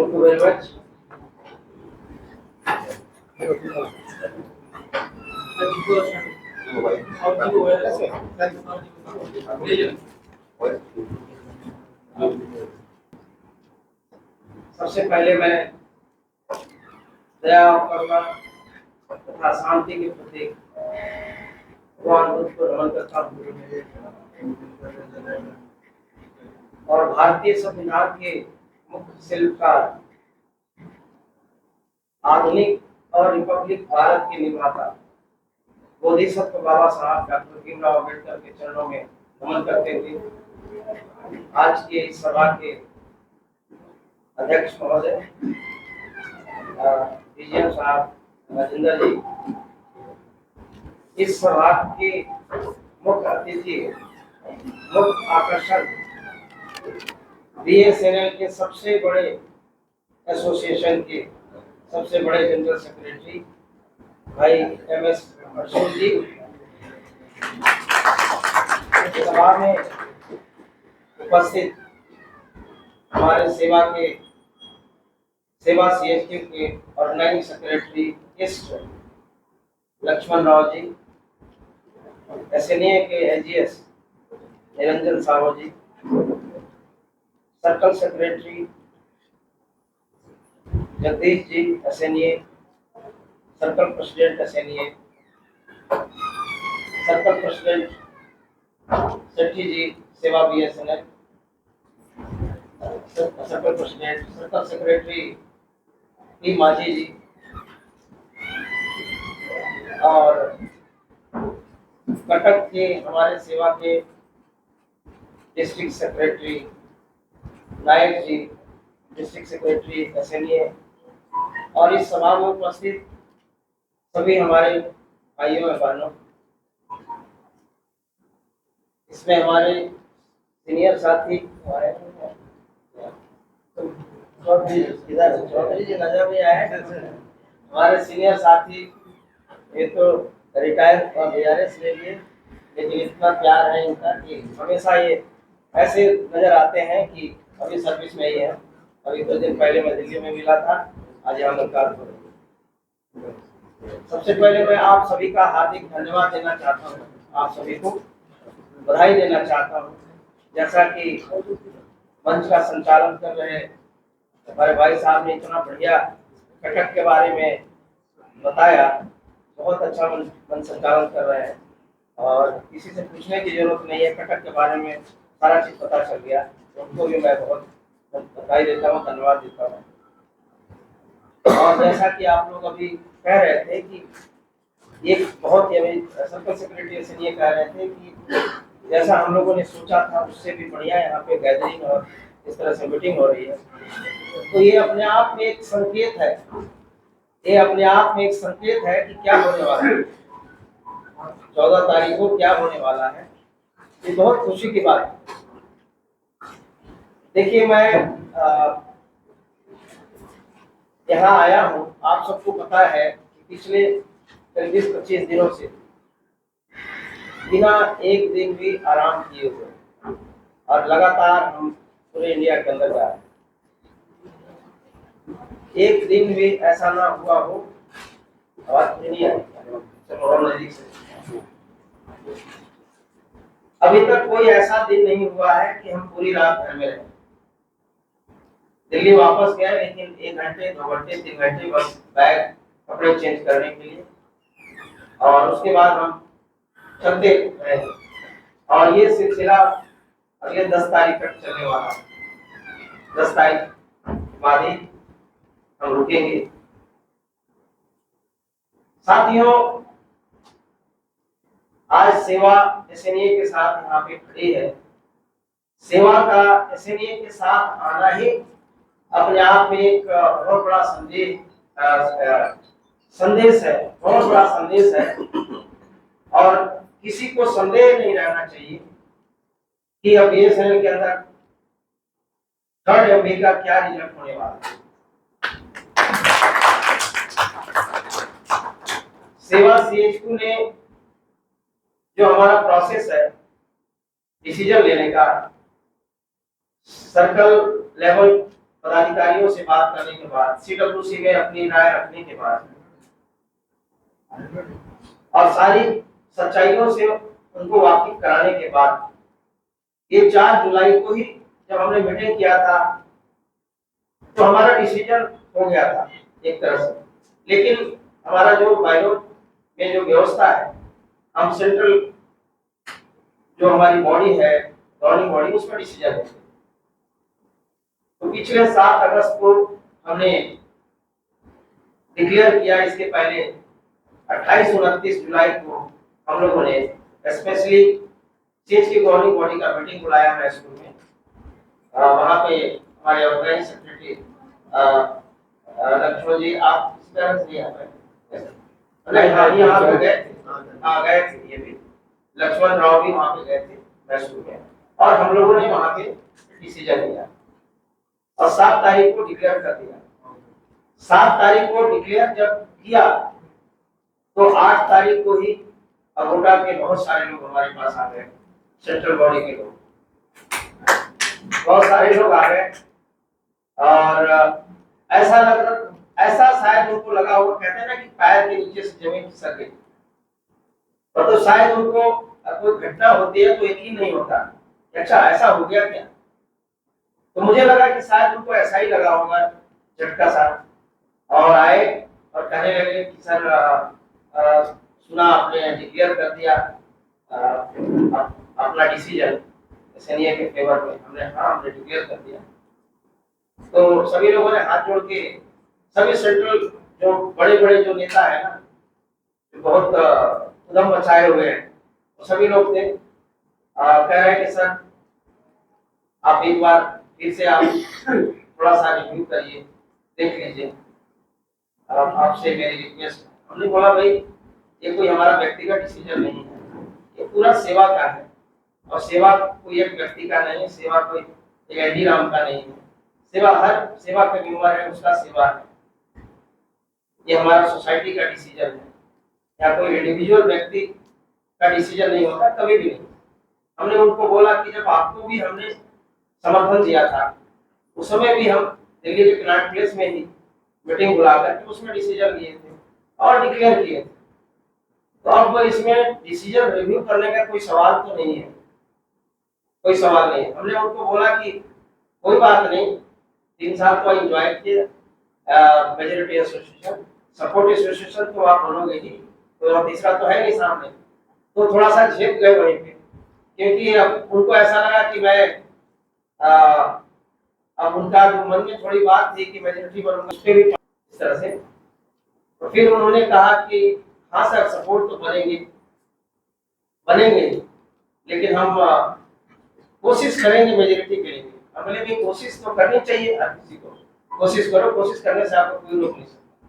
Thank you very much. सबसे पहले मैं दया और करुणा तथा शांति के प्रतीक भगवान बुद्ध को नमन करता हूँ और भारतीय संविधान के मुख्य शिल्पकार, आधुनिक और रिपब्लिक भारत के निर्माता बोधिसत्व बाबा साहब डॉक्टर भीमराव अम्बेडकर के चरणों में नमन करते हुए आज के इस सभा के अध्यक्ष महोदय डीजीएम साहब राजेंद्र जी, इस सभा के मुख्य अतिथि, मुख्य आकर्षण बीएसएनएल के सबसे बड़े एसोसिएशन के सबसे बड़े जनरल सेक्रेटरी भाई एमएस अर्जुन जी, सभा में उपस्थित हमारे सेवा सीएचक्यू के ऑर्गेनाइजिंग सेक्रेटरी ईस्ट लक्ष्मण राव जी, एसएनए के AGS Niranjan Sahu ji, circle secretary Jagdish ji SNA, circle president SNA, circle president Sethi ji सेवा BSNL, circle president circle secretary P Majhi ji और कटक के हमारे सेवा के district secretary Nayak ji, district secretary SNA और इस सभा में उपस्थित सभी हमारे भाइयों और बहनों, इसमें हमारे सीनियर साथी चौधरी जी नजर में आए, हमारे सीनियर साथी ये तो रिटायर और बीआरएस ले लिए, लेकिन इतना प्यार है इनका कि हमेशा ये ऐसे नजर आते हैं कि अभी सर्विस में ही है। अभी 2 दिन पहले मैं दिल्ली में मिला था, आज यहाँ मुलाकात हो रही है। सबसे पहले मैं आप सभी का हार्दिक धन्यवाद देना चाहता हूँ, आप सभी को बधाई देना चाहता हूँ। जैसा कि मंच का संचालन कर रहे हमारे भाई साहब ने इतना बढ़िया कटक के बारे में बताया, बहुत अच्छा मन संचालन कर रहे हैं और किसी से पूछने की जरूरत नहीं है, कटक के बारे में सारा चीज पता चल गया। उनको भी मैं बहुत बधाई देता हूँ, धन्यवाद देता हूँ। और जैसा कि आप लोग अभी कह रहे थे कि एक बहुत ही अभी सर्कल सेक्रेटरी से ये कह रहे थे कि जैसा हम लोगों ने सोचा था उससे भी बढ़िया यहाँ पे गैदरिंग और इस तरह से मीटिंग हो रही है, तो ये अपने आप में एक संकेत है, ये अपने आप में एक संकेत है कि क्या होने वाला है, 14 तारीख को क्या होने वाला है। ये बहुत खुशी की बात है। देखिए मैं यहाँ आया हूँ, आप सबको पता है कि पिछले 20-25 दिनों से बिना एक दिन भी आराम किए हुए और लगातार हम पूरे इंडिया के अंदर जा रहे हैं। एक दिन भी ऐसा ना हुआ हो, आवाज नहीं आई, अभी तक कोई ऐसा दिन नहीं हुआ है कि हम पूरी रात घर में रहे। दिल्ली वापस गए, लेकिन 1 घंटे 2 घंटे 3 घंटे बस बैग कपड़े चेंज करने के लिए, और उसके बाद हम चलते रहे। और ये सिलसिला अगले 10 तारीख तक चलने वाला है। 10 तारीख बाद ही हम रुकेंगे। साथियों, आज सेवा एसएनए के साथ यहाँ पे खड़ी है। सेवा का एसएनए के साथ आना ही अपने आप में एक बहुत बड़ा संदेश है, बहुत बड़ा संदेश है। और किसी को संदेह नहीं रहना चाहिए कि अब बीएसएनएल के अंदर 3rd एमबी का क्या रिजल्ट होने वाला है। सेवा सीएचक्यू ने जो हमारा प्रोसेस है डिसीजन लेने का, सर्कल लेवल पदाधिकारियों से बात करने के बाद, सीडब्ल्यूसी में अपनी राय रखने के बाद और सारी सच्चाइयों से उनको वाकिफ कराने के बाद, ये 4 जुलाई को ही जब हमने मीटिंग किया था तो हमारा डिसीजन हो गया था एक तरह से। लेकिन हमारा जो बायरो में जो व्यवस्था है, हम सेंट्रल जो हमारी बॉडी है, गवर्निंग बॉडी, उसका डिसीजन है। तो पिछले 7 अगस्त को हमने डिक्लेयर किया। इसके पहले 28-29 जुलाई को हम लोगों ने स्पेशली चीज की गवर्निंग बॉडी का मीटिंग बुलाया है स्कूल में। वहां पे हमारे ऑर्गेनाइज सेक्रेटरी लक्ष्मण जी, आप इस तरह से यहाँ पे यहाँ पे गए थे, गए थे, ये भी लक्ष्मण राव भी वहां पे गए थे मैसूर में, और हम लोगों ने वहां पे डिसीजन लिया और 7 तारीख को डिक्लेयर कर दिया। 7 तारीख को डिक्लेयर जब किया तो 8 तारीख को ही अगोटा के बहुत सारे लोग हमारे पास आ गए, सेंट्रल बॉडी के लोग बहुत सारे लोग आ गए। और ऐसा लग रहा, ऐसा शायद उनको लगा, वो कहते हैं ना कि पैर के नीचे से जमीन खिसक गई, तो शायद उनको कोई घटना होती है तो यकीन नहीं होता, अच्छा ऐसा हो गया क्या। तो मुझे लगा कि शायद उनको ऐसा ही लगा होगा, झटका सा, और आए और कहने लगे कि सर सुना आपने डिक्लेयर कर दिया अपना डिसीजन एसएनए के फेवर में। हमने डिक्लेयर कर दिया। तो सभी लोगों ने हाथ जोड़ के, सभी सेंट्रल जो बड़े बड़े जो नेता है ना, बहुत उद्यम मचाए हुए हैं, तो सभी लोग थे, कह रहे हैं कि सर आप एक बार फिर से आप थोड़ा सा रिव्यू करिए, देख लीजिए, आपसे मेरी रिक्वेस्ट। हमने बोला भाई ये कोई हमारा व्यक्तिगत डिसीजन नहीं है, ये पूरा सेवा का है, और सेवा कोई एक व्यक्ति का नहीं है, सेवा कोई एक एडी राम का नहीं है, सेवा हर सेवा का मेंबर है उसका सेवा है। ये हमारा सोसाइटी का डिसीजन है, या कोई इंडिविजुअल व्यक्ति का डिसीजन नहीं होता, कभी भी नहीं। हमने उनको बोला कि जब आपको भी हमने समर्थन दिया था, उस समय भी हम दिल्ली के कनॉट प्लेस में ही मीटिंग बुलाकर के उसमें डिसीजन लिए थे और डिक्लेयर किए थे। तो अब इसमें डिसीजन रिव्यू करने का कोई सवाल तो नहीं है, कोई सवाल नहीं है। हमने उनको बोला कि कोई बात नहीं, 3 साल तो एंजॉय किए, मेजॉरिटी एसोसिएशन, सपोर्ट एसोसिएशन तो आप बनोगे ही, तो तीसरा तो है नहीं सामने, तो थोड़ा सा झेप गए वहीं पे, क्योंकि अब उनको ऐसा लगा कि मैं अब उनका जो मन में थोड़ी बात थी कि मेजॉरिटी बनूंगा, उस पे भी इस तरह से। तो फिर उन्होंने कहा कि हाँ सर सपोर्ट तो बनेंगे, लेकिन हम कोशिश करेंगे मेजॉरिटी के लिए। हम बोले भी कोशिश तो करनी चाहिए, हर किसी को कोशिश करो, कोशिश करने से आपको कोई रोक नहीं सकता।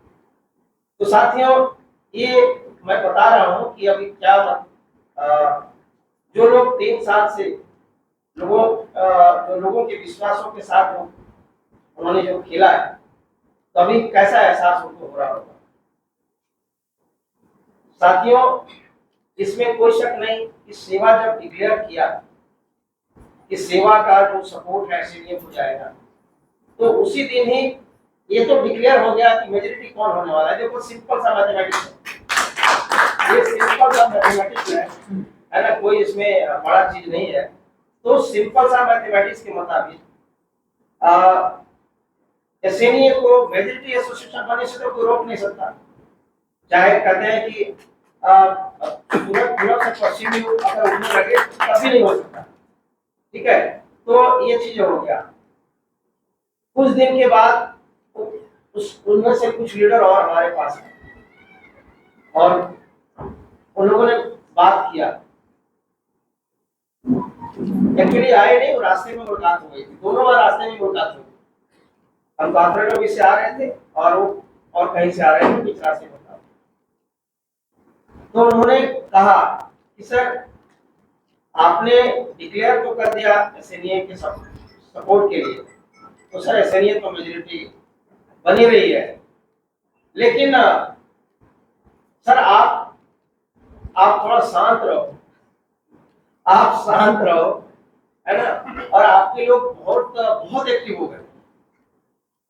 तो साथियों, ये मैं बता रहा हूँ कि अभी क्या जो लोग 3 साल से लोगों के विश्वासों के साथ उन्होंने जो खेला है, तो अभी कैसा एहसास उनको हो रहा होगा। साथियों, इसमें कोई शक नहीं कि सेवा जब डिक्लेयर किया कि सेवा का जो सपोर्ट है एसएनए हो जाएगा, तो उसी दिन ही ये तो डिक्लेयर हो गया कि मेजॉरिटी कौन होने वाला है। देखो सिंपल सा मैथमेटिक्स है, ये सिंपल सा मैथमेटिक्स है ना, कोई इसमें बड़ा चीज नहीं है। तो सिंपल सा मैथमेटिक्स के मुताबिक एसएनए को मेजॉरिटी एसोसिएशन बनने से तो कोई रोक नहीं सकता, चाहे कहते हैं कि पूरब से पश्चिमी अगर उठने लगे तभी नहीं हो सकता, ठीक है। तो ये चीज हो गया। कुछ दिन के बाद उनमें से कुछ लीडर और हमारे पास है, और उन लोगों ने बात किया, एक्चुअली आए नहीं, वो रास्ते में मुलाकात हो गई थी, दोनों बार रास्ते में मुलाकात हुई। हम कॉर्पोरेट ऑफिस से आ रहे थे और वो और कहीं से आ रहे थे, बीच रास्ते में था। तो उन्होंने कहा कि सर आपने डिक्लेयर तो कर दिया एसएनए के सपोर्ट के लिए, तो सर एसएनए तो मेजॉरिटी बनी रही है, लेकिन सर आप थोड़ा शांत रहो, आप शांत रहो, है ना। और आपके लोग बहुत एक्टिव हो गए,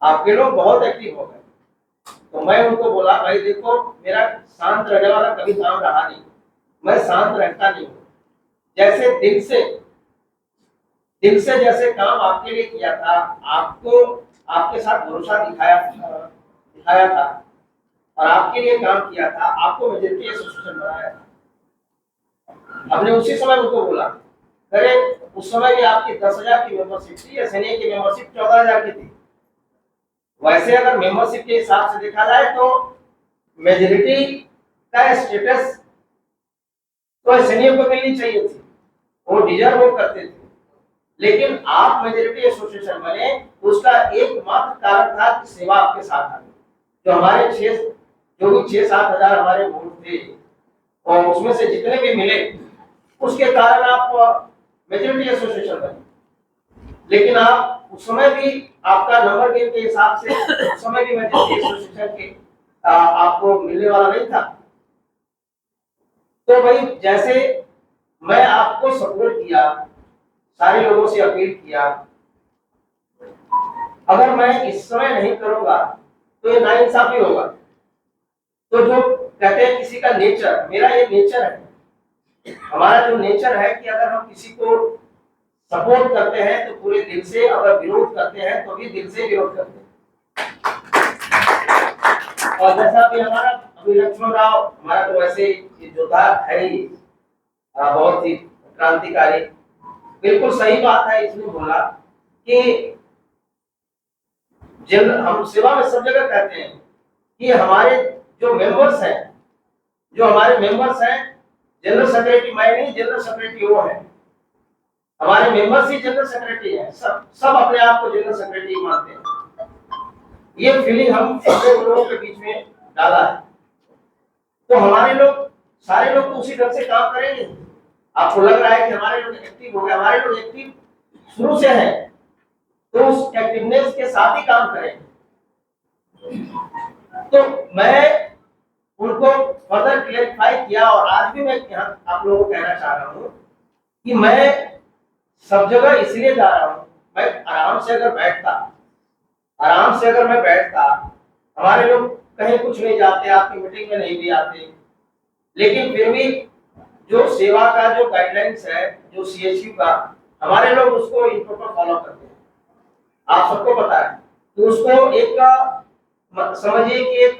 आपके लोग बहुत एक्टिव हो गए। तो मैं उनको बोला भाई देखो मेरा शांत रहने वाला कभी काम रहा नहीं, मैं शांत रहता नहीं हूँ। जैसे दिल से जैसे काम आपके लिए किया था, आपको आपके साथ भरोसा दिखाया था और आपके लिए काम किया था, आपको मेजोरिटी एसोसिएशन बनाया था। हमने उसी समय उनको बोला अरे उस समय भी आपकी 10,000 की मेंबरशिप थी, एसएनए की मेंबरशिप 14,000 की थी। वैसे अगर मेंबरशिप के हिसाब से देखा जाए तो मेजोरिटी का स्टेटस तो एसएनए को मिलनी चाहिए थी, वो डिजर्व वो करते थे। लेकिन आप मेजोरिटी एसोसिएशन बने, उसका एकमात्र कारण था कि सेवा आपके साथ आ गई। जो हमारे 6-7 हजार हमारे वोट थे और उसमें से जितने भी मिले उसके कारण आप मेजोरिटी एसोसिएशन बने। लेकिन आप उस समय भी आपका नंबर गेम के हिसाब से उस समय भी मेजोरिटी एसोसिएशन के आपको मिलने वाला नहीं था। तो भाई जैसे मैं आपको सपोर्ट किया, सारे लोगों से अपील किया, अगर मैं इस समय नहीं करूंगा तो ये नाइंसाफी होगा। तो जो कहते हैं किसी का नेचर, मेरा ये नेचर है, हमारा जो नेचर है कि अगर हम किसी को सपोर्ट करते हैं तो पूरे दिल से, अगर विरोध करते हैं तो भी दिल से विरोध करते हैं। और जैसा भी हमारा अभी लक्ष्मण राव, हमारा तो वैसे योद्धा है ही, बहुत ही क्रांतिकारी, बिल्कुल सही बात है इसने बोला कि हम सेवा में सब जगह कहते हैं कि हमारे जो मेंबर्स हैं, जनरल सेक्रेटरी मैं नहीं, जनरल सेक्रेटरी वो है, हमारे मेंबर्स ही जनरल सेक्रेटरी है, सब अपने आप को जनरल सेक्रेटरी मानते हैं। ये फीलिंग हम लोगों के बीच में डाला है। तो हमारे लोग, सारे लोग तो उसी ढंग से काम करेंगे। आपको लग रहा है कि हमारे लोग एक्टिव हो गए, हमारे लोग एक्टिव शुरू से हैं, तो उस एक्टिवनेस के साथ ही काम करेंगे। तो मैं उनको फर्दर क्लेरिफाई किया और आज भी मैं यहाँ आप लोगों को कहना चाह रहा हूँ कि मैं सब जगह इसलिए जा रहा हूँ। मैं आराम से अगर मैं बैठता, हमारे लोग कहीं कुछ नहीं जाते, आपकी मीटिंग में नहीं भी आते, लेकिन फिर भी जो सेवा का जो गाइडलाइंस है, जो सीएचयू का, हमारे लोग उसको इम्प्रॉपर फॉलो करते हैं। आप सबको पता है तो उसको एक समझिए कि एक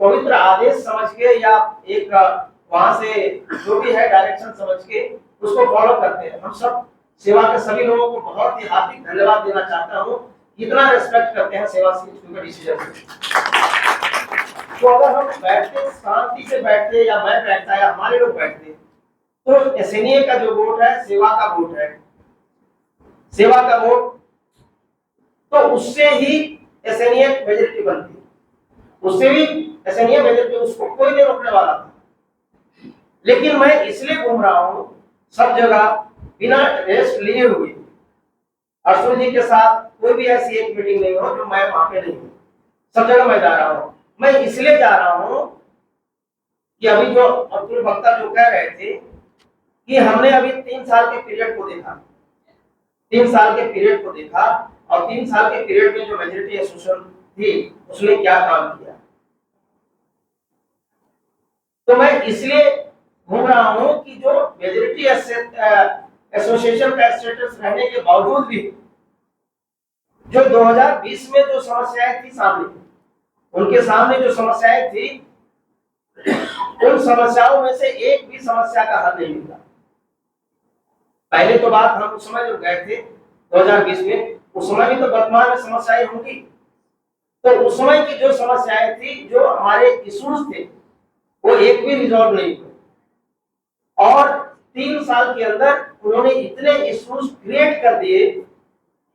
पवित्र आदेश समझ के या एक वहां से जो भी है डायरेक्शन समझ के उसको फॉलो करते हैं। हम सब सेवा के सभी लोगों को बहुत ही हार्दिक धन्यवाद देना चाहता हूँ, कितना रेस्पेक्ट करते हैं सेवा सीएचयू के डिसीजन को। तो अगर हम बैठते, शांति से बैठते, या मैं बैठता या हमारे लोग बैठते, तो एसएनए का जो वोट है सेवा का वोट है, सेवा का वोट, तो उससे ही एसएनए मेजॉरिटी बनती, उससे भी एसएनए मेजॉरिटी, उसको कोई नहीं रोकने वाला था। लेकिन मैं इसलिए घूम रहा हूँ सब जगह बिना रेस्ट लिए हुए। अर्जुन जी के साथ कोई भी ऐसी एक मीटिंग नहीं हो जो मैं वहां पे नहीं हूँ, सब जगह मैं जा रहा हूँ। मैं इसलिए जा रहा हूँ कि अभी जो अब्दुल बख्ता जो कह रहे थे कि हमने अभी 3 साल के पीरियड को देखा, 3 साल के पीरियड को देखा, और 3 साल के पीरियड में जो मेजॉरिटी एसोसिएशन थी उसने क्या काम किया। तो मैं इसलिए घूम रहा हूं कि जो मेजॉरिटी एसोसिएशन का स्टेटस रहने के बावजूद भी जो 2020 में जो समस्याएं थी सामने, उनके सामने जो समस्याएं थी, उन समस्याओं में से एक भी समस्या का हल नहीं मिला। पहले तो बात हम उस समय जो गए थे 2020 में, उस समय भी तो वर्तमान में समस्याएं होंगी, तो उस समय की जो समस्याएं थी, जो हमारे इश्यूज थे, वो एक भी रिजॉल्व नहीं हुए। और 3 साल के अंदर उन्होंने इतने इश्यूज क्रिएट कर दिए,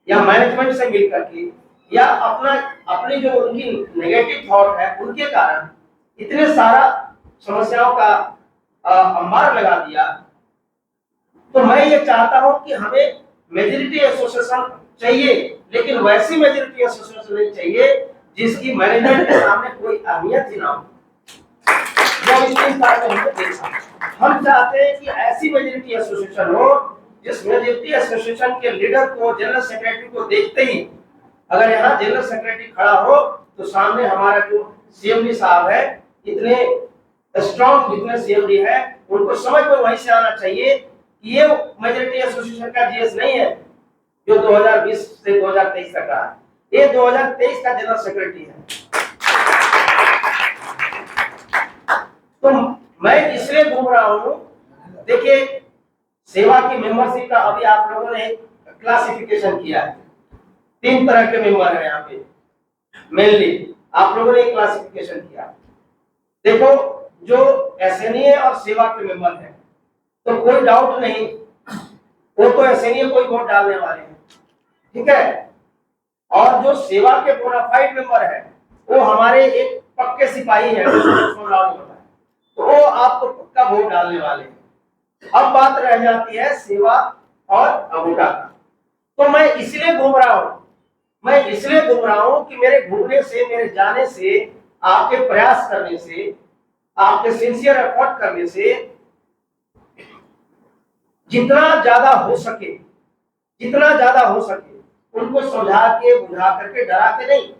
या मैनेजमेंट से मिलकर के, या अपनी जो उनकी नेगेटिव थॉट है उनके कारण इतने सारा समस्याओं का अंबार लगा दिया। तो मैं ये चाहता हूं कि हमें मेजॉरिटी एसोसिएशन चाहिए, लेकिन वैसी मेजॉरिटी एसोसिएशन नहीं चाहिए जिसकी मैनेजमेंट के सामने कोई अहमियत ही ना हो। हम चाहते हैं कि ऐसी मेजॉरिटी एसोसिएशन हो जिस मेजॉरिटी एसोसिएशन के लीडर को, जनरल सेक्रेटरी को देखते ही अगर यहाँ जनरल सेक्रेटरी खड़ा हो तो सामने हमारा जो सीएमडी साहब है, इतने स्ट्रॉन्ग जितने सीएमडी है, उनको समझ में वहीं से आना चाहिए कि ये मेजोरिटी एसोसिएशन का जीएस नहीं है जो 2020 से 2023 तक रहा, ये 2023 का जनरल सेक्रेटरी है। तो मैं इसलिए घूम रहा हूं, देखिए सेवा की मेंबरशिप का अभी आप लोगों ने क्लासिफिकेशन किया है, 3 तरह के मेंबर हैं यहाँ पे, मेनली आप लोगों ने क्लासिफिकेशन किया। देखो जो एसएनए और सेवा के मेंबर हैं, तो कोई डाउट नहीं, वो तो एसएनए को ही वोट डालने वाले हैं, ठीक है। और जो सेवा के बोनाफाइड मेंबर है, वो हमारे एक पक्के सिपाही हैं, तो वो आपको पक्का वोट डालने वाले हैं। अब बात रह जाती है सेवा और अबूटा का। तो मैं इसलिए घूम रहा हूं कि मेरे घूमने से, मेरे जाने से, आपके प्रयास करने से, आपके सिंसियर एफर्ट करने से जितना ज्यादा हो सके उनको समझा के, बुझा करके, डरा के नहीं,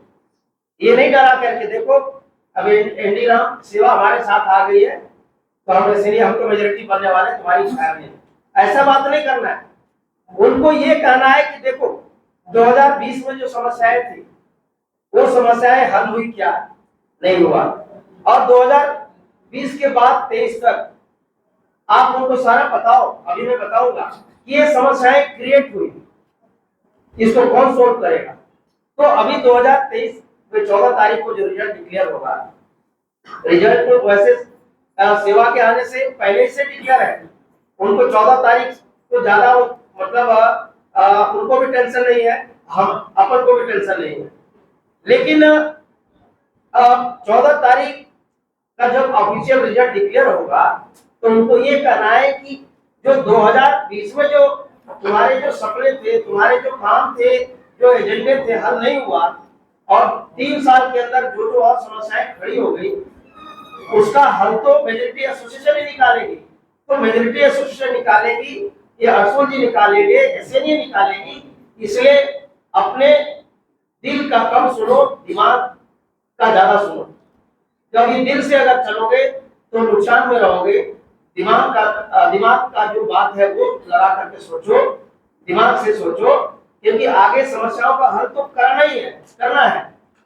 ये नहीं डरा करके। देखो अब एनडी राम सेवा हमारे साथ आ गई है तो हम इसलिए हमको मेजोरिटी बनने वाले, तुम्हारी इच्छा नहीं, ऐसा बात नहीं करना है। उनको ये कहना है कि देखो 2020 में जो समस्याएं थी वो समस्याएं हल हुई क्या? नहीं हुआ। और 2020 के बाद 23 तक आप उनको सारा बताओ, अभी मैं बताऊंगा कि ये समस्याएं क्रिएट हुई, इसको कौन सोल्व करेगा। तो अभी 2023 में 14 तारीख को जो रिजल्ट डिक्लेयर होगा, रिजल्ट तो वैसे सेवा के आने से पहले से डिक्लेयर है, उनको 14 तारीख को ज्यादा मतलब उनको भी टेंशन नहीं है, हम अपन को भी टेंशन नहीं है। लेकिन 14 तारीख का जब ऑफिशियल रिजल्ट डिक्लेयर होगा तो उनको ये कहना है कि जो 2020 में जो तुम्हारे जो सपने थे, तुम्हारे जो काम थे, जो एजेंडे थे, हल नहीं हुआ, और 3 साल के अंदर जो जो और समस्याएं खड़ी हो गई, उसका हल तो मेजोरिटी एसोसिएशन ही निकालेगी। तो मेजोरिटी एसोसिएशन निकालेगी, ये अर्सुल जी निकालेंगे, एसएनए निकालेगी। इसलिए अपने दिल का कम सुनो, दिमाग का ज्यादा सुनो, क्योंकि दिल से अगर चलोगे तो नुकसान में रहोगे। दिमाग का जो बात है वो लगा करके सोचो, दिमाग से सोचो, क्योंकि आगे समस्याओं का हल तो करना है।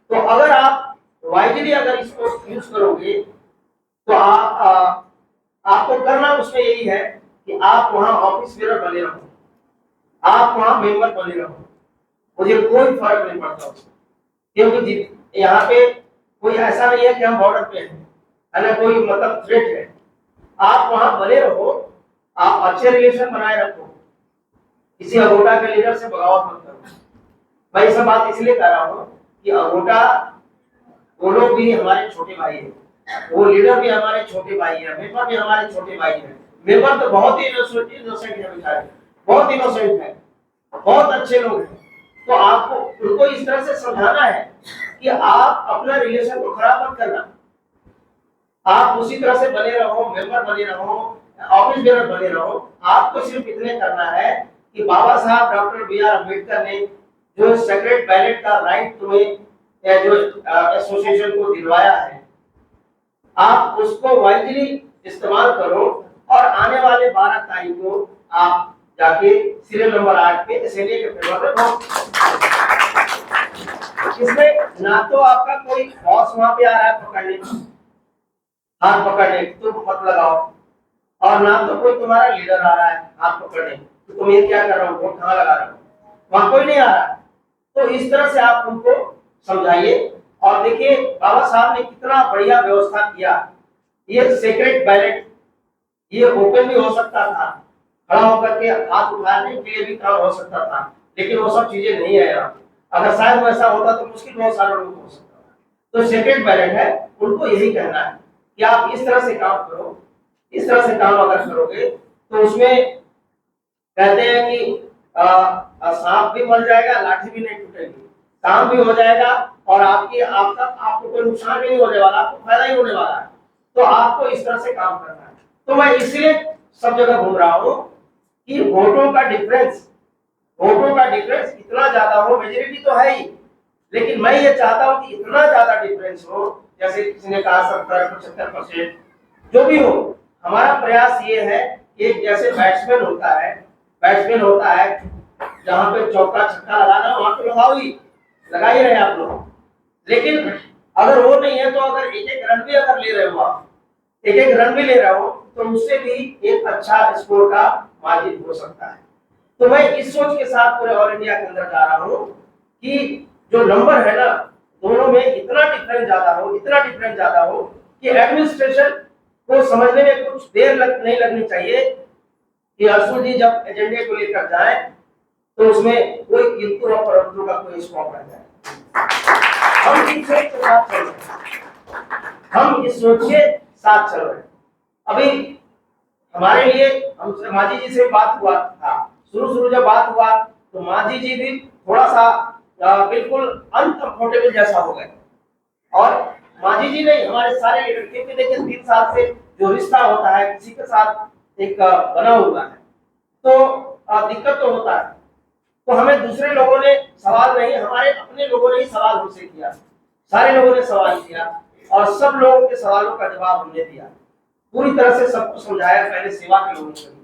तो अगर आप वाइजली अगर इसको यूज करोगे तो आपको करना उसमें यही है कि आप वहां ऑफिस बेरर बने रहो, आप वहां मेंबर बने रहो, मुझे कोई फर्क नहीं पड़ता उसमें, क्योंकि यहाँ पे कोई ऐसा नहीं है कि हम बॉर्डर पे हैं, है ना, कोई मतलब थ्रेट है। आप वहां बने रहो, आप अच्छे रिलेशन बनाए रखो, किसी अगोटा के लीडर से बगावत मत करो। मैं ये सब बात इसलिए कर रहा हूँ कि अगोटा वो लोग भी हमारे छोटे भाई हैं, वो लीडर भी हमारे छोटे भाई हैं, मेंबर भी हमारे छोटे भाई हैं। मेंबर तो बहुत ही इनोसेंट है बेचारे, बहुत इनोसेंट है, बहुत अच्छे लोग हैं। तो आपको उनको इस तरह से समझाना है कि आप अपना रिलेशन को खराब मत करना, आप उसी तरह से बने रहो, मेंबर बने रहो, ऑफिस बेरर बने रहो। आपको सिर्फ इतने करना है कि बाबा साहब डॉक्टर बी.आर. अम्बेडकर ने जो सेक्रेट बैलेट का राइट तुम्हें जो एसोसिएशन को दिलवाया है, आप उसको वाइजली इस्तेमाल करो और आने वाले 12 तारीख को आप जाके सीरियल नंबर 8 पे एसएनए के फेवर में वोट। इसमें ना तो आपका कोई बॉस वहां पे आ रहा है पकड़ने, हाथ पकड़ने, तुम मत लगाओ, और ना तो कोई तुम्हारा लीडर आ रहा है हाथ पकड़ने, तो तुम ये क्या कर रहे हो, वोट कहाँ लगा रहे हो, वहां कोई नहीं आ रहा है। तो इस तरह से आप उनको समझाइए। और देखिए बाबा साहब ने कितना बढ़िया व्यवस्था किया, ये सीक्रेट बैलेट ये ओपन भी हो सकता था, खड़ा होकर के हाथ उठाने के लिए भी काम हो सकता था, लेकिन वो सब चीजें नहीं है यहाँ। अगर शायद वैसा होता तो मुश्किल बहुत सारे लोगों को हो सकता था। तो सीक्रेट बैलेट है, उनको यही कहना है कि आप इस तरह से काम करो, इस तरह से काम अगर करोगे तो उसमें कहते हैं कि सांप भी मर जाएगा, लाठी भी नहीं टूटेगी, काम भी हो जाएगा, और आपको कोई नुकसान भी नहीं होने वाला, आपको फायदा ही होने वाला है। तो आपको इस तरह से काम करना है। तो मैं इसलिए सब जगह घूम रहा हूँ कि वोटों का डिफरेंस इतना ज्यादा हो, मेजोरिटी तो है ही, लेकिन मैं ये चाहता हूं कि इतना ज्यादा डिफरेंस हो, जैसे किसी ने कहा 70-75%, जो भी हो, हमारा प्रयास ये है कि जैसे बैट्समैन होता है जहां पे चौका छक्का लगाना वहां पे लगा ही रहे आप लोग, लेकिन अगर वो नहीं है तो अगर एक एक रन भी अगर ले रहे हो आप, एक एक रन भी ले रहे हो, तो उससे भी एक अच्छा स्कोर का मार्जिन हो सकता है। तो मैं इस सोच के साथ पूरे ऑल इंडिया के अंदर जा रहा हूं कि जो नंबर है ना, दोनों में इतना डिफरेंस ज्यादा हो कि एडमिनिस्ट्रेशन को समझने में कुछ देर नहीं लगनी चाहिए कि अर्जुन जी जब एजेंडे को लेकर जाए तो उसमें कोई किंतु और परंतु का कोई स्टॉप रह जाए। हम इस सोच के साथ चल रहे हैं, हम इस सोच के साथ चल रहे हैं। अभी हमारे लिए हमसे माजी जी से बात हुआ था, शुरू जब बात हुआ तो माजी जी भी थोड़ा सा बिल्कुल अनकंफर्टेबल जैसा हो गए, और माजी जी नहीं, हमारे सारे लीडर, क्योंकि देखिए 3 साल से जो रिश्ता होता है किसी के साथ एक बना हुआ है, तो दिक्कत तो होता है। तो हमें दूसरे लोगों ने सवाल नहीं, हमारे अपने लोगों ने ही सवाल हमसे किया, सारे लोगों ने सवाल किया और सब लोगों के सवालों का जवाब हमने दिया, पूरी तरह से सबको समझाया। पहले सेवा के लोगों को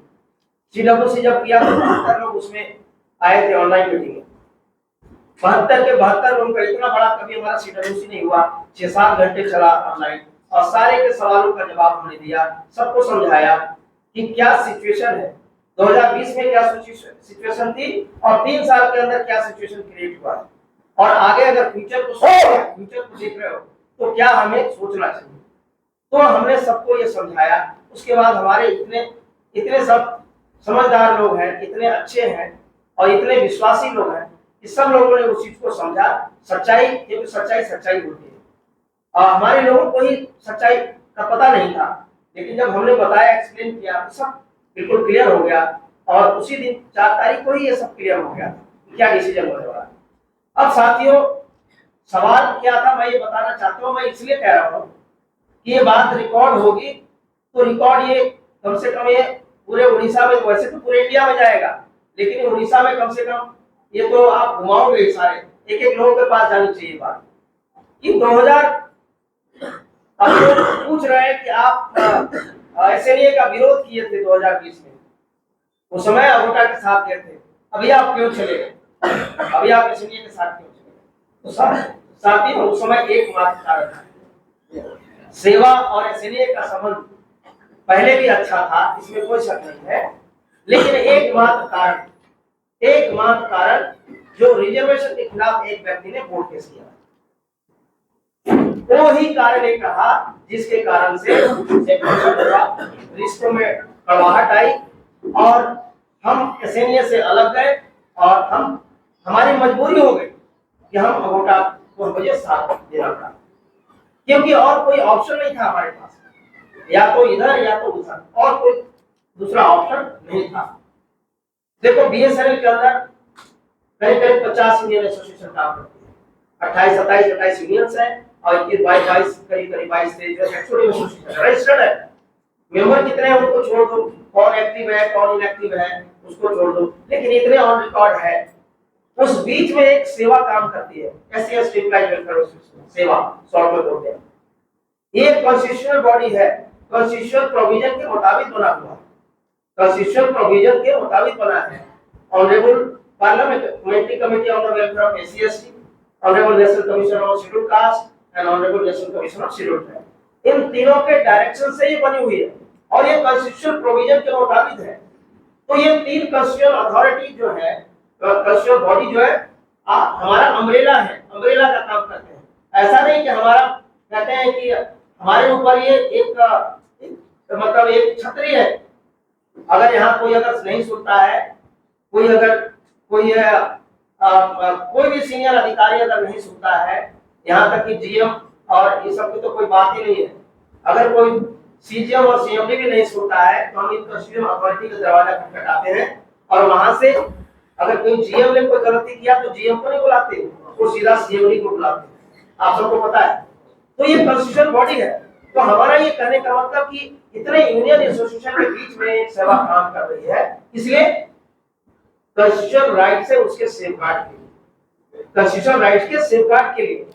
CWC जब किया तो 72 लोग उसमें आए थे ऑनलाइन मीटिंग में, 72 के 72 लोगों का इतना बड़ा कभी हमारा CWC नहीं हुआ, 6-7 घंटे चला ऑनलाइन, और सारे के सवालों का जवाब हमने दिया, सबको समझाया कि क्या सिचुएशन है, 2020 में क्या सिचुएशन थी और 3 साल के अंदर क्या सिचुएशन क्रिएट हुआ है, और आगे अगर फ्यूचर को देख रहे हो तो क्या हमें सोचना चाहिए। तो हमने सबको ये समझाया। उसके बाद हमारे इतने सब समझदार लोग हैं, इतने अच्छे हैं और इतने विश्वासी लोग हैं कि सब लोगों ने उस चीज को समझा। सच्चाई, क्योंकि सच्चाई होती है, हमारे लोगों को ही सच्चाई का पता नहीं था, लेकिन जब हमने बताया, एक्सप्लेन किया तो सब बिल्कुल क्लियर हो गया, और उसी दिन 4 तारीख को ही ये सब क्लियर हो गया क्या डिसीजन होने वाला। अब साथियों, सवाल क्या था मैं ये बताना चाहता हूँ, मैं इसलिए कह रहा हूँ कि ये बात रिकॉर्ड होगी, तो रिकॉर्ड ये कम से कम ये पूरे उड़ीसा में, वैसे तो पूरे इंडिया में जाएगा, लेकिन उड़ीसा में कम से कम ये तो आप घुमाओगे सारे, एक एक लोगों के पास जानी चाहिए बात कि 2000, अब लोग पूछ रहे हैं कि आप SNA का विरोध किए थे 2020 में, उस समय अगोटा के साथ गए थे, अभी आप क्यों चले गए, अभी आप SNA के साथ क्यों चले गए। तो साथियों, उस समय एकमात्र कारण था, सेवा और SNA का संबंध पहले भी अच्छा था, इसमें कोई शक नहीं है, लेकिन एकमात्र कारण जो रिजर्वेशन के खिलाफ एक व्यक्ति ने वोट केस किया, वो ही कारण एक रहा जिसके कारण से रिश्तों में कड़वाहट आई और हम SNA से अलग गए, और हमारी मजबूरी हो गई कि हम अगोटा को मुझे साथ देना पड़ा, क्योंकि और कोई ऑप्शन नहीं था हमारे पास, या तो इधर या तो उधर, और कोई दूसरा ऑप्शन नहीं था। देखो BSNL के अंदर करीब 50 यूनियन एसोसिएशन काम करती है, 28 यूनियंस है और 22 करीब 22 से जो एक्चुअली एसोसिएशन रजिस्टर्ड है। मेंबर कितने हैं उनको छोड़ दो, कौन एक्टिव है कौन इनएक्टिव है उसको छोड़ दो, लेकिन इतने ऑन रिकॉर्ड है। उस बीच में एक सेवा काम करती है, SC/ST वेलफेयर सेवा, शॉर्ट में बोलते हैं। ये कॉन्स्टिट्यूशनल बॉडी है, कॉन्स्टिट्यूशनल प्रोविजन के मुताबिक बना हुआ है, कॉन्स्टिट्यूशनल प्रोविजन के मुताबिक बना है। Honourable parliamentary committee on the welfare of SC/ST, honourable national commission of scheduled caste and honourable national commission of scheduled tribe, इन तीनों के डायरेक्शन से ये बनी हुई है और ये कॉन्स्टिट्यूशनल प्रोविजन के मुताबिक है। तो ये 3 कॉन्स्टिट्यूशनल अथॉरिटी जो है, कॉन्स्टिट्यूशनल बॉडी जो है, हमारा अम्ब्रेला है, अम्ब्रेला का काम करते हैं। ऐसा नहीं कि हमारा कहते हैं कि हमारे ऊपर ये एक मतलब एक छतरी है, अगर यहाँ कोई अगर नहीं सुनता है, कोई भी सीनियर अधिकारी अगर नहीं सुनता है, यहाँ तक कि GM और ये सब की तो कोई बात ही नहीं है, अगर कोई CGM और CMD भी नहीं सुनता है तो हम इन कॉन्स्टिट्यूशनल अथॉरिटी का दरवाजा खटखटाते हैं, और वहां से अगर कोई GM ने कोई गलती किया तो GM को नहीं बुलाते, वो सीधा CMD को बुलाते हैं, आप सबको पता है। तो ये कॉन्स्टिट्यूशनल बॉडी है। तो हमारा ये कहने का मतलब कि इतने यूनियन एसोसिएशन के बीच में एक सेवा काम कर रही है, इसलिए कॉन्स्टिट्यूशनल राइट से उसके सेफगार्ड के कॉन्स्टिट्यूशनल राइट्स के सेफगार्ड के लिए,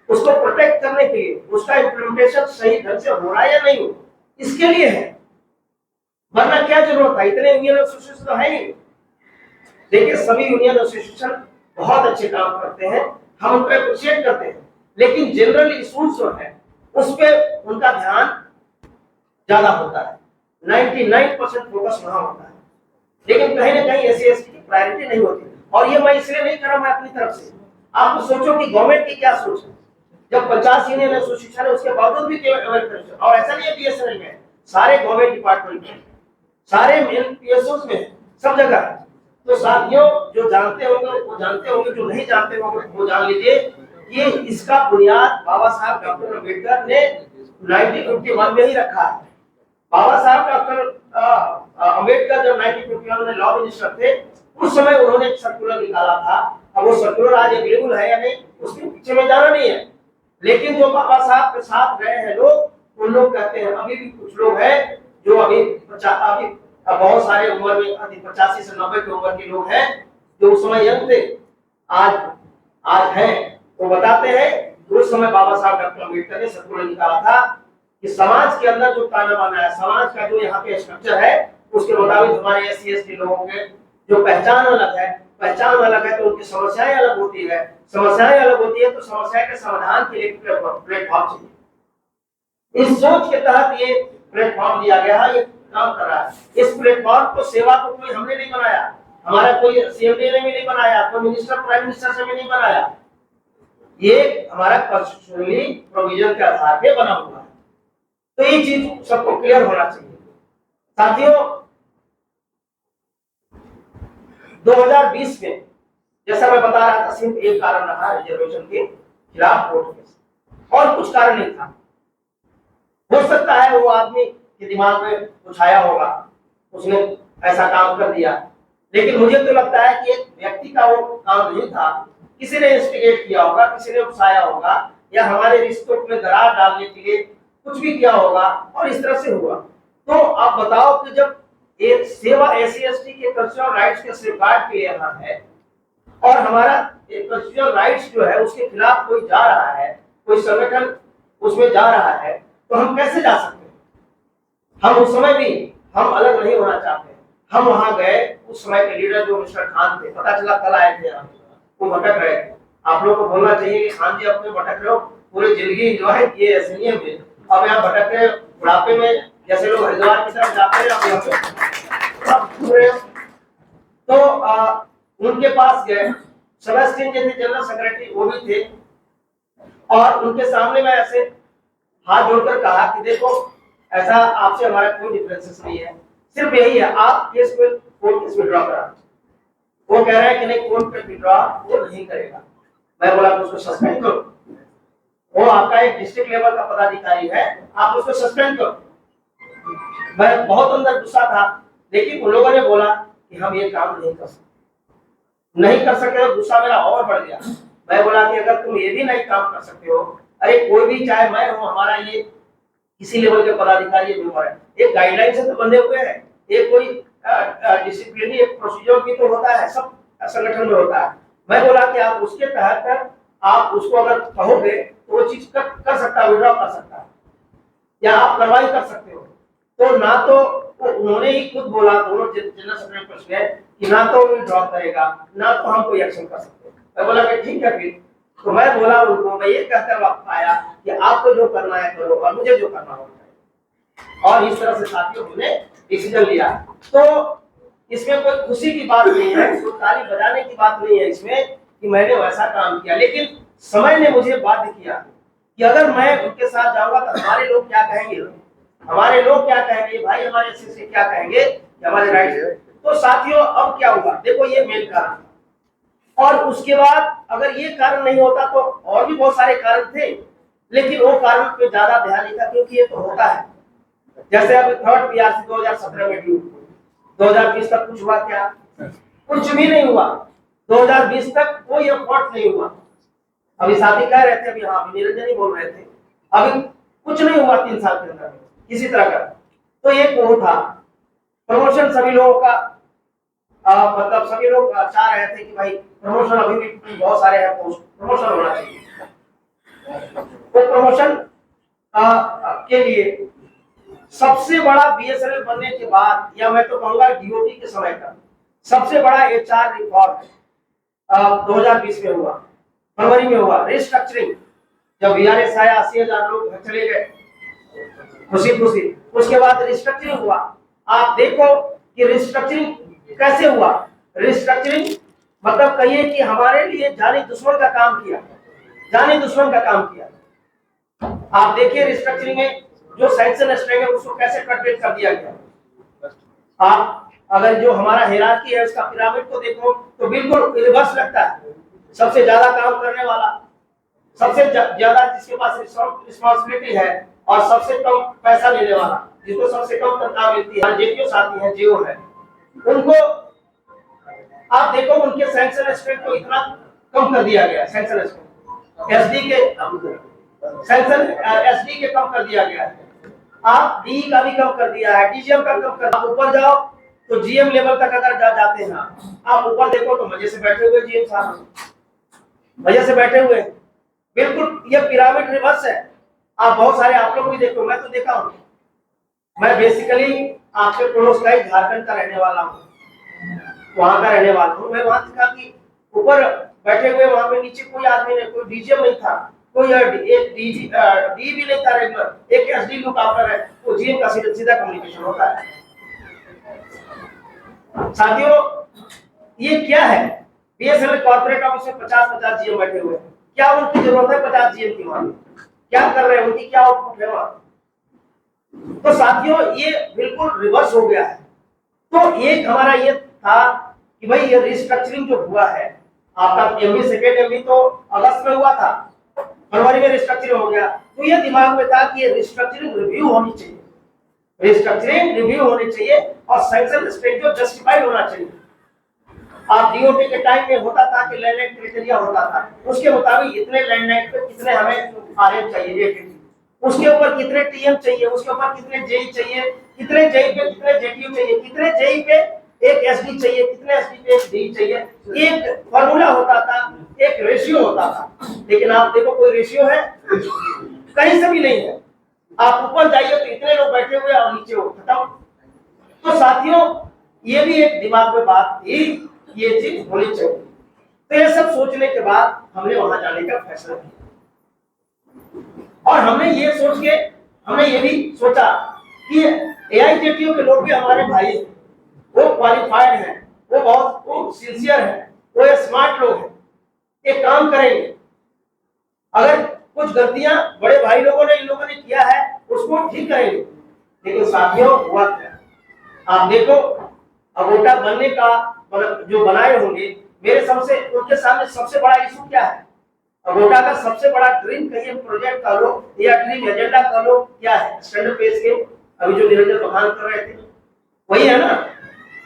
उसको प्रोटेक्ट करने के लिए, उसका इम्प्लीमेंटेशन सही ढंग से हो रहा है या नहीं हो, इसके लिए है। वरना क्या जरूरत है, इतने यूनियन एसोसिएशन तो है ही। देखिए सभी यूनियन एसोसिएशन बहुत अच्छे काम करते हैं, हम उनको अप्रिशिएट करते हैं, लेकिन जनरल इशूज जो है उस पर उनका ध्यान ज्यादा होता है, 99% फोकस वहां होता है, लेकिन कहीं ना कहीं एससी एसटी की प्रायोरिटी नहीं होती। और ये मैं इसलिए नहीं कर रहा मैं अपनी तरफ से, आप सोचो कि गवर्नमेंट की क्या सोच है, जब 50 यूनियन एसोसिएशन है उसके बावजूद भी और ऐसा नहीं है बीएसएनएल में, सारे गवर्नमेंट डिपार्टमेंट में, सारे पीएसओ में, सब जगह है। तो साथियों जो जानते होंगे वो जानते होंगे, जो नहीं जानते होंगे वो जान लीजिए, ये इसका बुनियाद बाबा साहब डॉक्टर अम्बेडकर ने 1951 में ही रखा है। बाबा साहब डॉक्टर अम्बेडकर जब 1951 में लॉ मिनिस्टर थे, उस समय उन्होंने एक सर्कुलर निकाला था। अब वो सर्कुलर आज अवेलेबल है या नहीं उसके पीछे में जाना नहीं है, लेकिन जो बाबा साहब के साथ रहे हैं लोग, उन लोग कहते हैं, अभी भी कुछ लोग हैं जो अभी बहुत सारे उम्र में 85 से 90 की उम्र के लोग हैं जो उस समय यंग थे, आज हैं, वो बताते हैं उस समय बाबा साहब डॉक्टर अम्बेडकर ने सर्कुलर निकाला था कि समाज के अंदर जो ताना बाना है, समाज का जो यहाँ पे स्ट्रक्चर है, उसके मुताबिक हमारे एससी एसटी लोगों के जो पहचान अलग है, तो उनकी समस्याएं अलग होती है, समस्याएं अलग होती है तो समस्या के समाधान के लिए प्लेटफॉर्म चाहिए। इस सोच के तहत ये प्लेटफॉर्म दिया गया है, ये काम कर रहा है। इस प्लेटफॉर्म को सेवा को कोई हमने नहीं बनाया, हमारा कोई सीएमडी ने भी नहीं बनाया, कोई मिनिस्टर प्राइम मिनिस्टर से भी नहीं बनाया, ये हमारा कॉन्स्टिट्यूशनली प्रोविजन के आधार पे बना हुआ है। तो ये चीज सबको क्लियर होना चाहिए। साथियों 2020 में जैसा मैं बता रहा था, सिर्फ एक कारण रहा रिजर्वेशन के खिलाफ वोट केस, और कुछ कारण नहीं था। हो सकता है वो आदमी के दिमाग में कुछ आया होगा, उसने ऐसा काम कर दिया, लेकिन मुझे तो लगता है कि एक व्यक्ति का वो काम नहीं था, किसी ने इंस्टिगेट किया होगा, किसी ने उकसाया होगा, या हमारे रिश्तों में दरार डालने के लिए कुछ भी किया होगा और इस तरह से हुआ। तो आप बताओ कि जब एक सेवा एससी एसटी के कॉन्स्टिट्यूशनल राइट्स के सेफगार्ड के लिए यहाँ है, और हमारा कॉन्स्टिट्यूशनल राइट्स जो है उसके खिलाफ कोई जा रहा है, कोई संगठन उसमें जा रहा है, तो हम कैसे जा सकते हैं? हम उस समय भी हम अलग नहीं होना चाहते, हम वहां गए, उस समय के लीडर जो मिस्टर खान थे, पता चला कल आए थे, वो भटक रहे थे। आप लोग को बोलना चाहिए कि खान जी अपने भटक रहे हो, पूरी जिंदगी एंजॉय किए ऐसे नहीं है, अब यहाँ भटक रहे बुढ़ापे में, जैसे लोग हरिद्वार की तरफ जाते हैं तो उनके पास गए, सेबेस्टियन जी थे जनरल सेक्रेटरी, वो भी थे, और उनके सामने मैं ऐसे हाथ जोड़कर कहा कि देखो ऐसा आपसे हमारा कोई डिफरेंसेस नहीं है, सिर्फ यही है आप केस को कोर्ट केस विड्रॉ करा। वो कह रहे हैं कि नहीं कोर्ट पे विड्रॉ वो नहीं करेगा। मैं बोला तो उसको सस्पेंड करो, वो आपका एक डिस्ट्रिक्ट लेवल का पदाधिकारी है, आप उसको सस्पेंड करो। मैं बहुत अंदर गुस्सा था, लेकिन उन लोगों ने बोला कि हम ये काम नहीं कर सकते, तो गुस्सा मेरा और बढ़ गया। मैं बोला कि अगर तुम ये भी नहीं काम कर सकते हो, अरे कोई भी, चाहे मैं हूं, हमारा ये किसी लेवल के पदाधिकारी है, एक गाइडलाइन से तो बंधे हुए हैं, एक कोई डिसिप्लिनरी एक प्रोसीजर भी तो होता है, सब संगठन में होता है। मैं बोला कि आप उसके तहत आप उसको अगर कहोगे तो वो चीज कर सकता है, विड्रॉ कर सकता है, या आप कार्रवाई कर सकते हो। तो ना तो उन्होंने ही खुद बोला, दोनों जनरल सेक्रेटरी ने, कि ना तो विड्रॉ करेगा, ना तो हम कोई एक्शन कर सकते। मैं बोला कि ठीक है फिर। तो मैं बोला उनको, मैं ये कहकर वापस आया कि आपको जो करना है करो और मुझे जो करना होगा, और इस तरह से साथियों हमने डिसीजन लिया। तो इसमें कोई खुशी की बात नहीं है, ताली बजाने की बात नहीं है इसमें कि मैंने वैसा काम किया, लेकिन समय ने मुझे बाध्य किया कि अगर मैं उनके साथ जाऊंगा तो हमारे लोग क्या कहेंगे, भाई हमारे से क्या कहेंगे, हमारे राइट। तो साथियों अब क्या हुआ, देखो ये मेन कारण, और उसके बाद अगर ये कारण नहीं होता तो और भी बहुत सारे कारण थे, लेकिन वो कारण पे ज्यादा ध्यान नहीं था, क्योंकि ये तो होता है। जैसे अब थर्ड पीआरसी 2017 में ड्यू, 2020 तक कुछ हुआ क्या? कुछ भी नहीं हुआ। 2020 तक कोई एफर्ट नहीं हुआ। अभी साथी कह रहे थे, अभी हाँ निरंजन ही बोल रहे थे, अभी कुछ नहीं हुआ 3 साल के अंदर किसी तरह का। तो ये वो था प्रमोशन, सभी लोगों का मतलब सभी लोग चाह रहे थे कि भाई प्रमोशन अभी भी बहुत सारे हैं, पोस्ट प्रमोशन होना चाहिए। तो प्रमोशन के लिए सबसे बड़ा बीएसएनएल बनने के बाद, या मैं तो कहूंगा डीओटी के समय का सबसे बड़ा एचआर रिफॉर्म 2020 में हुआ, फरवरी में हुआ, रिस्ट्रक्चरिंग। जब वीआरएस आया 80,000 लोग घर चले गए खुशी खुशी, उसके बाद रिस्ट्रक्चरिंग हुआ। आप देखो कि रिस्ट्रक्चरिंग कैसे हुआ। रिस्ट्रक्चरिंग मतलब कहिए कि हमारे लिए जानी दुश्मन का काम किया, जानी दुश्मन का काम किया। आप देखिए रिस्ट्रक्चरिंग में जो सैंक्शन स्ट्रेंग है उसको कैसे कट कर दिया गया। आप अगर जो हमारा हिरार्की है उसका पिरामिड को देखो तो बिल्कुल रिवर्स लगता है। सबसे ज्यादा काम करने वाला, सबसे ज्यादा जिसके पास रिस्पांसिबिलिटी है और सबसे कम पैसा लेने वाला, जिसको सबसे कम तनख्वाह मिलती है, जेपीओ साथी हैं, जीओ है, उनको आप देखो उनके सैंक्शन स्ट्रेंथ को इतना कम कर दिया गया। सैंक्शन स्ट्रेंथ एसडी के सैंक्शन एसडी के कम कर दिया गया है। आप डी का भी कम कर दिया है, डीजीएम का कम कर। आप ऊपर जाओ तो जीएम लेवल तक अगर जाते हैं आप ऊपर देखो तो मजे से बैठे हुए जीएम साहब, मजे से बैठे हुए। बिल्कुल ये पिरामिड रिवर्स है। आप बहुत सारे आप लोग भी देखो, मैं तो देखा हूं। मैं बेसिकली आपके पड़ोस का ही झारखंड का रहने वाला हूँ, वहां का रहने वाला हूँ। मैं वहां देखा कि ऊपर बैठे हुए वहां पे नीचे कोई आदमी नहीं, कोई डीजीएम नहीं था, कोई एक डी भी नहीं था रेगुलर, एक एसडी लुक आफ्टर है, वो जीएम का सीधा कम्युनिकेशन होता है। साथियों ये क्या है, बीएसएनएल कॉर्पोरेट ऑफिस में 50-50 जीएम बैठे हुए हैं। क्या उनकी जरूरत है 50 जीएम की? वहां क्या कर रहे हैं, उनकी क्या आउटपुट है वहां? तो साथियों ये बिल्कुल रिवर्स हो गया है। तो एक हमारा ये था कि भाई ये रिस्ट्रक्चरिंग जो हुआ है, आपका एमबी सेकेंड एमबी तो अगस्त में हुआ था, फरवरी में रिस्ट्रक्चरिंग हो गया। तो ये दिमाग में था कि ये रिस्ट्रक्चरिंग रिव्यू होनी चाहिए, रिस्ट्रक्चरिंग रिव्यू होनी चाहिए और सैंक्शन स्ट्रेंथ जो जस्टिफाइड होना चाहिए। आप डीओटी के टाइम में होता था कि लैंड एक्ट क्राइटेरिया होता था, उसके मुताबिक इतने लैंड एक्ट पे कितने हमें आरएम चाहिए, उसके ऊपर कितने टीएम चाहिए, उसके ऊपर कितने जेई चाहिए, कितने जेई पे कितने जेटीयू चाहिए, कितने जेई पे एक एसडी चाहिए, कितने एसडी पे एक डी चाहिए। एक फार्मूला होता था, एक रेशियो होता था। लेकिन आप देखो कोई रेशियो है कहीं से भी नहीं है। आप ऊपर जाइए तो इतने लोग बैठे हुए और नीचे हो, खत्म। तो साथियों ये भी एक दिमाग में बात थी, ये चीज होनी चाहिए। तो ये सब सोचने के बाद हमने वहां जाने का फैसला किया और हमने ये सोच के हमने ये भी सोचा कि एआईजेटीयू के लोग भी हमारे भाई हैं, वो क्वालिफाइड हैं, वो सिंसियर हैं, वो स्मार्ट लोग हैं, एक काम करेंगे। अगर कुछ गलतियां बड़े भाई लोगों ने इन लोगों ने किया है उसको ठीक करेंगे। लेकिन साथियों हुआ क्या, आप देखो अगोटा बनने का जो बनाए होंगे, मेरे सबसे उनके सामने सबसे बड़ा इशू क्या है? अगोटा का सबसे बड़ा ड्रीम कहिए, प्रोजेक्ट का लो या ड्रीम एजेंडा का लो, क्या है? स्टैंडर्ड पे स्केल अभी जो निरंजन प्रधान कर रहे थे वही है ना।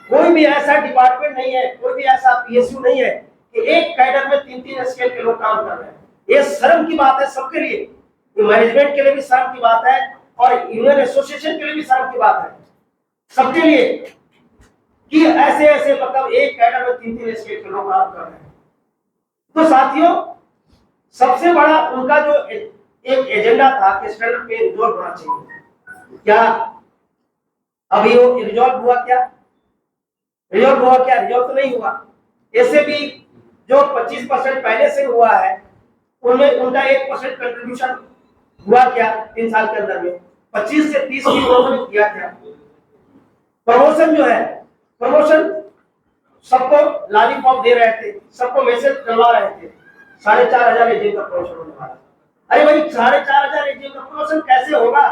कोई भी ऐसा डिपार्टमेंट नहीं है, कोई भी ऐसा पीएसयू नहीं है कि एक कैडर में 3-3 स्केल के लोग काम कर रहे हैं। ये शर्म की बात है सबके लिए, ये मैनेजमेंट के लिए भी शर्म की बात है और यूनियन एसोसिएशन के लिए भी शर्म की बात है, सबके लिए, कि ऐसे ऐसे मतलब एक कैडर में 3-3 स्केल के लोग काम कर रहे हैं। तो साथियों सबसे बड़ा उनका जो एक एजेंडा था कि स्टैंडर्ड पे रिजॉल्व होना चाहिए। क्या अभी वो रिजॉल्व हुआ? क्या रिजॉल्व हुआ? क्या रिजॉल्व तो नहीं हुआ। ऐसे भी जो 25% पहले से हुआ है उनमें उनका 1% कंट्रीब्यूशन हुआ क्या 3 साल के अंदर में? 25 से 30 की उन्होंने किया क्या? प्रमोशन जो है, प्रमोशन सबको लॉलीपॉप दे रहे थे, सबको मैसेज करवा रहे थे, 4,500 एजेंट का प्रमोशन होने वाला। अरे भाई 4,500 एजेंट का प्रमोशन कैसे होगा?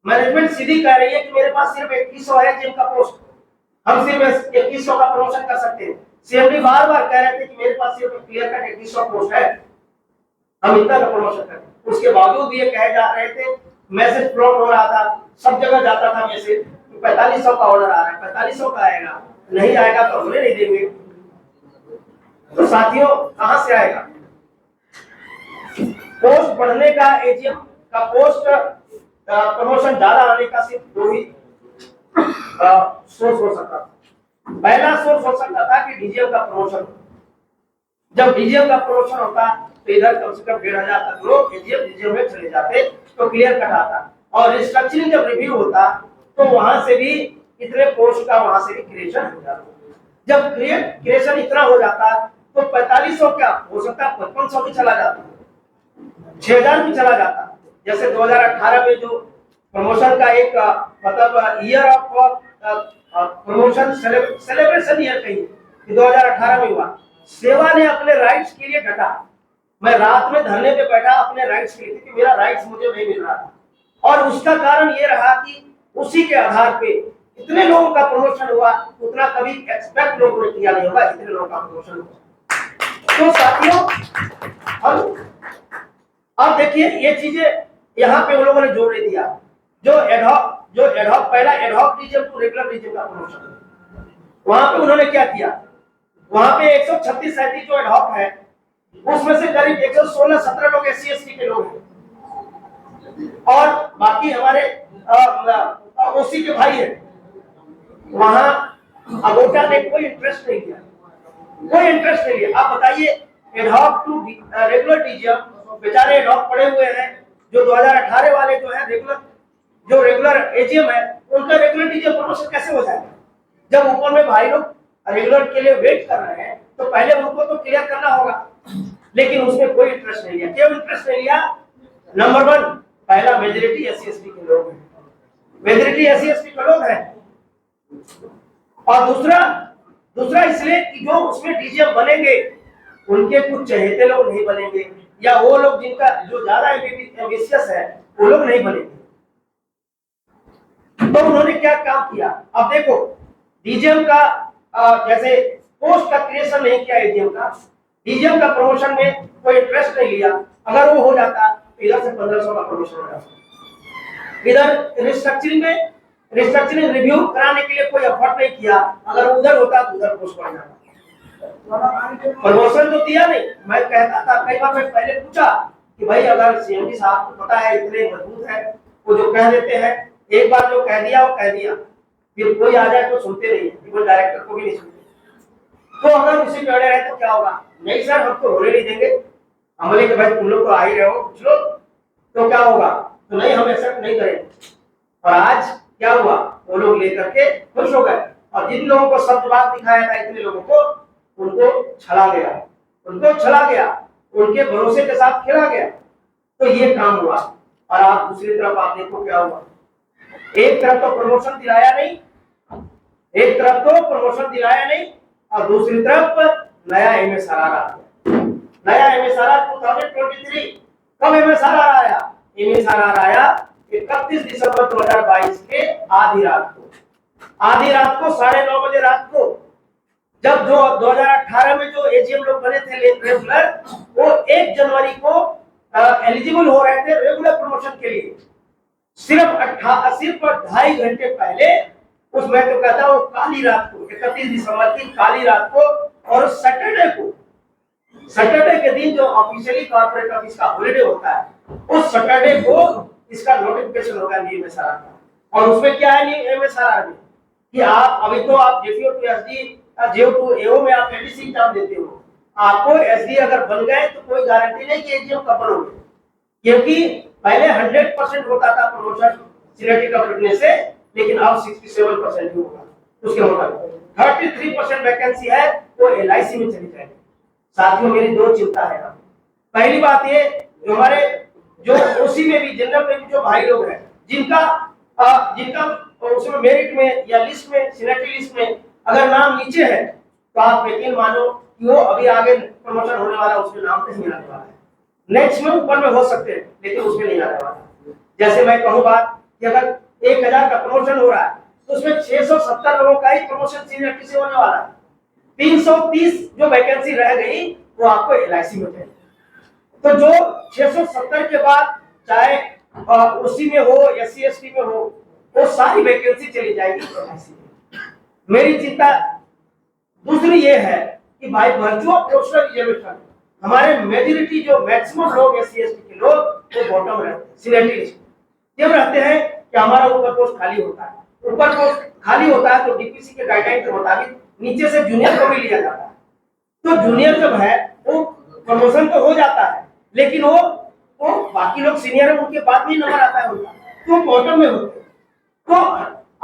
मैनेजमेंट सीधी कह रही है कि मेरे पास सिर्फ 2100 है एजेंट का पोस्ट, हम सिर्फ 2100 का प्रमोशन कर सकते हैं। सीएमडी बार बार कह रहे थे कि मेरे पास सिर्फ क्लियर कट 2100 पोस्ट है, हम इतना का प्रमोशन करें। उसके बावजूद भी ये कहे जा रहे थे, मैसेज फ्लॉट हो रहा था, सब जगह जाता था मैसेज 4500 का ऑर्डर आ रहा है, 4500 का आएगा, नहीं आएगा तो हमने नहीं देंगे। तो साथियों कहां से आएगा? पोस्ट बढ़ने का, एजीएम का पोस्ट प्रमोशन ज्यादा आने का सिर्फ 2 ही सोर्स हो सकता था। पहला सोर्स हो सकता था कि डीजीएम का प्रमोशन हो। जब डीजीएम का प्रमोशन होता तो इधर कम से कम 1,500 तक लोग डीजीएम में चले जाते तो क्लियर कट आता। और रिस्ट्रक्चरिंग जब रिव्यू होता तो वहां से भी इतने पोस्ट का वहां से भी क्रिएशन हो जाता। जब क्रिएशन इतना हो जाता तो 4500 क्या हो सकता, 5500 भी चला जाता, 6000 भी चला जाता। जैसे 2018 में जो प्रमोशन का एक मतलब year of promotion celebration year कहिए कि 2018 में हुआ। सेवा ने अपने राइट्स के लिए डटा। मैं रात में धरने पे बैठा अपने राइट्स के लिए कि मेरा राइट्स मुझे नहीं मिल रहा था, और उसका कारण ये रहा कि उसी के आधार पे इतने लोगों का प्रमोशन हुआ, उतना कभी एक्सपेक्ट लोगों ने किया नहीं होगा इतने लोगों का प्रमोशन हुआ। तो साथियों अब देखिए ये चीजें यहाँ पे उन लोगों ने जोड़ दिया। जो एडहॉक पहला ad hoc DGM to regular DGM का प्रमोशन, वहां पे उन्होंने क्या किया, वहां पे 136-37 जो एडहॉक है उसमें से करीब 116-17 लोग एससी एसटी के लोग हैं, और बाकी हमारे ओसी के भाई हैं। वहां अगोटा ने कोई इंटरेस्ट नहीं लिया, कोई इंटरेस्ट नहीं लिया। आप बताइए एडहॉक टू रेगुलर डीजीएम बेचारे एडहॉक पड़े हुए हैं। जो 2018 वाले जो है रेगुलर एजीएम है उनका रेगुलर डीजीएम प्रमोशन कैसे हो जाएगा, जब ऊपर में भाई लोग रेगुलर के लिए वेट कर रहे हैं तो पहले उनको तो क्लियर करना होगा। लेकिन उसमें कोई इंटरेस्ट नहीं लिया। क्यों इंटरेस्ट नहीं लिया? नंबर 1, पहला मेजॉरिटी एससी एसटी के लोग हैं, मेजॉरिटी एससी एसटी के लोग हैं। और दूसरा इसलिए कि जो उसमें डीजीएम बनेंगे उनके कुछ चहेते लोग नहीं बनेंगे, या वो लोग जिनका जो ज्यादा एम्बिशियस है वो लोग नहीं बनेंगे। तो उन्होंने क्या काम किया, अब देखो डीजीएम का जैसे पोस्ट का क्रिएशन नहीं किया एजीएम का, डीजीएम का प्रमोशन में कोई इंटरेस्ट नहीं लिया। अगर वो हो जाता तो इधर से 1500 का प्रमोशन हो जाता। इधर रिस्ट्रक्चरिंग रिव्यू कराने के लिए कोई एफर्ट नहीं किया, अगर उधर होता तो उधर पोस्ट बढ़ जाता। प्रमोशन तो दिया नहीं। मैं कहता था कई बार, मैं पहले पूछा कि भाई अगर सीएमडी साहब को पता है इतने मजबूत है, वो जो कह देते हैं एक बार जो कह दिया वो कह दिया, फिर कोई आ जाए तो सुनते नहीं है, केवल डायरेक्टर को भी नहीं सुनते। तो अगर उसी पे अड़े रहे तो क्या होगा, नहीं सर हम तो होने नहीं देंगे, हम बोले कि भाई तुम लोग तो आ ही रहे हो, कुछ लोग तो क्या होगा, तो नहीं हम एक्सेप्ट नहीं करेंगे। और आज क्या हुआ, वो लोग लेकर के खुश हो गए, और जिन लोगों को सब जवाब दिखाया था इतने लोगों को, उनको छला गया, उनके भरोसे के साथ खेला गया। तो ये काम हुआ। और आप दूसरी तरफ आप देखो क्या हुआ, एक तरफ तो प्रमोशन दिलाया नहीं, और दूसरी तरफ नया एमएसआरआर आ गया। नया एमएसआरआर 2023 कब एमएसआरआर आया? एमएसआरआर आया 31 दिसंबर 2022 के आधी रात को 9:30 बजे रात को, जब जो 2018 में जो एजीएम लोग बने थे रेगुलर, वो 1 जनवरी को एलिजिबल हो रहे थे रेगुलर प्रमोशन के लिए। सिर्फ 2.5 घंटे पहले उस, मैं तो कहता हूँ काली रात को, 31 दिसंबर की काली रात को, और सैटरडे के दिन जो ऑफिशियली कॉर्पोरेट ऑफिस का हॉलिडे होता है, उस सैटरडे को इसका नोटिफिकेशन होगा एमएसआरआर का। और उसमें क्या है एमएसआरआर में कि आप अभी तो आप JPO to SD, JO to AO में आप एडीसी एग्जाम देते हो, आपको एसडी अगर बन गए तो कोई गारंटी नहीं कि एजीएम कब बनोगे, क्योंकि पहले 100% होता था प्रमोशन सीनियरिटी का फिटनेस से, लेकिन अब 67% ही होगा। उसके मतलब 33% वैकेंसी है वो एलआईसी में चली जाएगी। साथियों मेरी 2 चिंता है। पहली बात ये, जो हमारे जो ओसी में भी, जनरल में भी जो भाई लोग हैं, जिनका उसमें मेरिट में या लिस्ट में, सीनियरिटी लिस्ट में अगर नाम नीचे है, तो आप यकीन मानो कि वो अभी आगे प्रमोशन होने वाला, उसमें नाम नहीं आने वाला है। नेक्स्ट में ऊपर में हो सकते हैं, लेकिन उसमें नहीं आने वाला। जैसे मैं कहूँ बात कि अगर 1000 का प्रमोशन हो रहा है तो उसमें 670 लोगों का ही प्रमोशन सीनियरिटी से होने वाला है। 330 जो वैकेंसी रह गई वो आपको एलआईसी में जाएगी। तो जो 670 के बाद चाहे ओसी में हो, एससी एसटी में हो, वो सारी वैकेंसी चली जाएगी एलआईसी में। मेरी चिंता दूसरी ये है कि भाई वर्चुअल प्रोफेशनल रिजर्वेशन, हमारे मेजॉरिटी जो मैक्सिमम लोग एससी एसटी के लोग वो बॉटम रहते हैं, सीनियरिटी लिस्ट जब रहते हैं कि हमारा ऊपर पोस्ट खाली होता है, ऊपर पोस्ट खाली होता है तो डीपीसी के गाइडलाइन के मुताबिक नीचे से जूनियर को भी लिया जाता है। तो जूनियर जब है वो प्रमोशन तो हो जाता है, लेकिन वो बाकी लोग सीनियर है उनके बाद भी नंबर आता है उनका, तो बॉटम में होते हैं। तो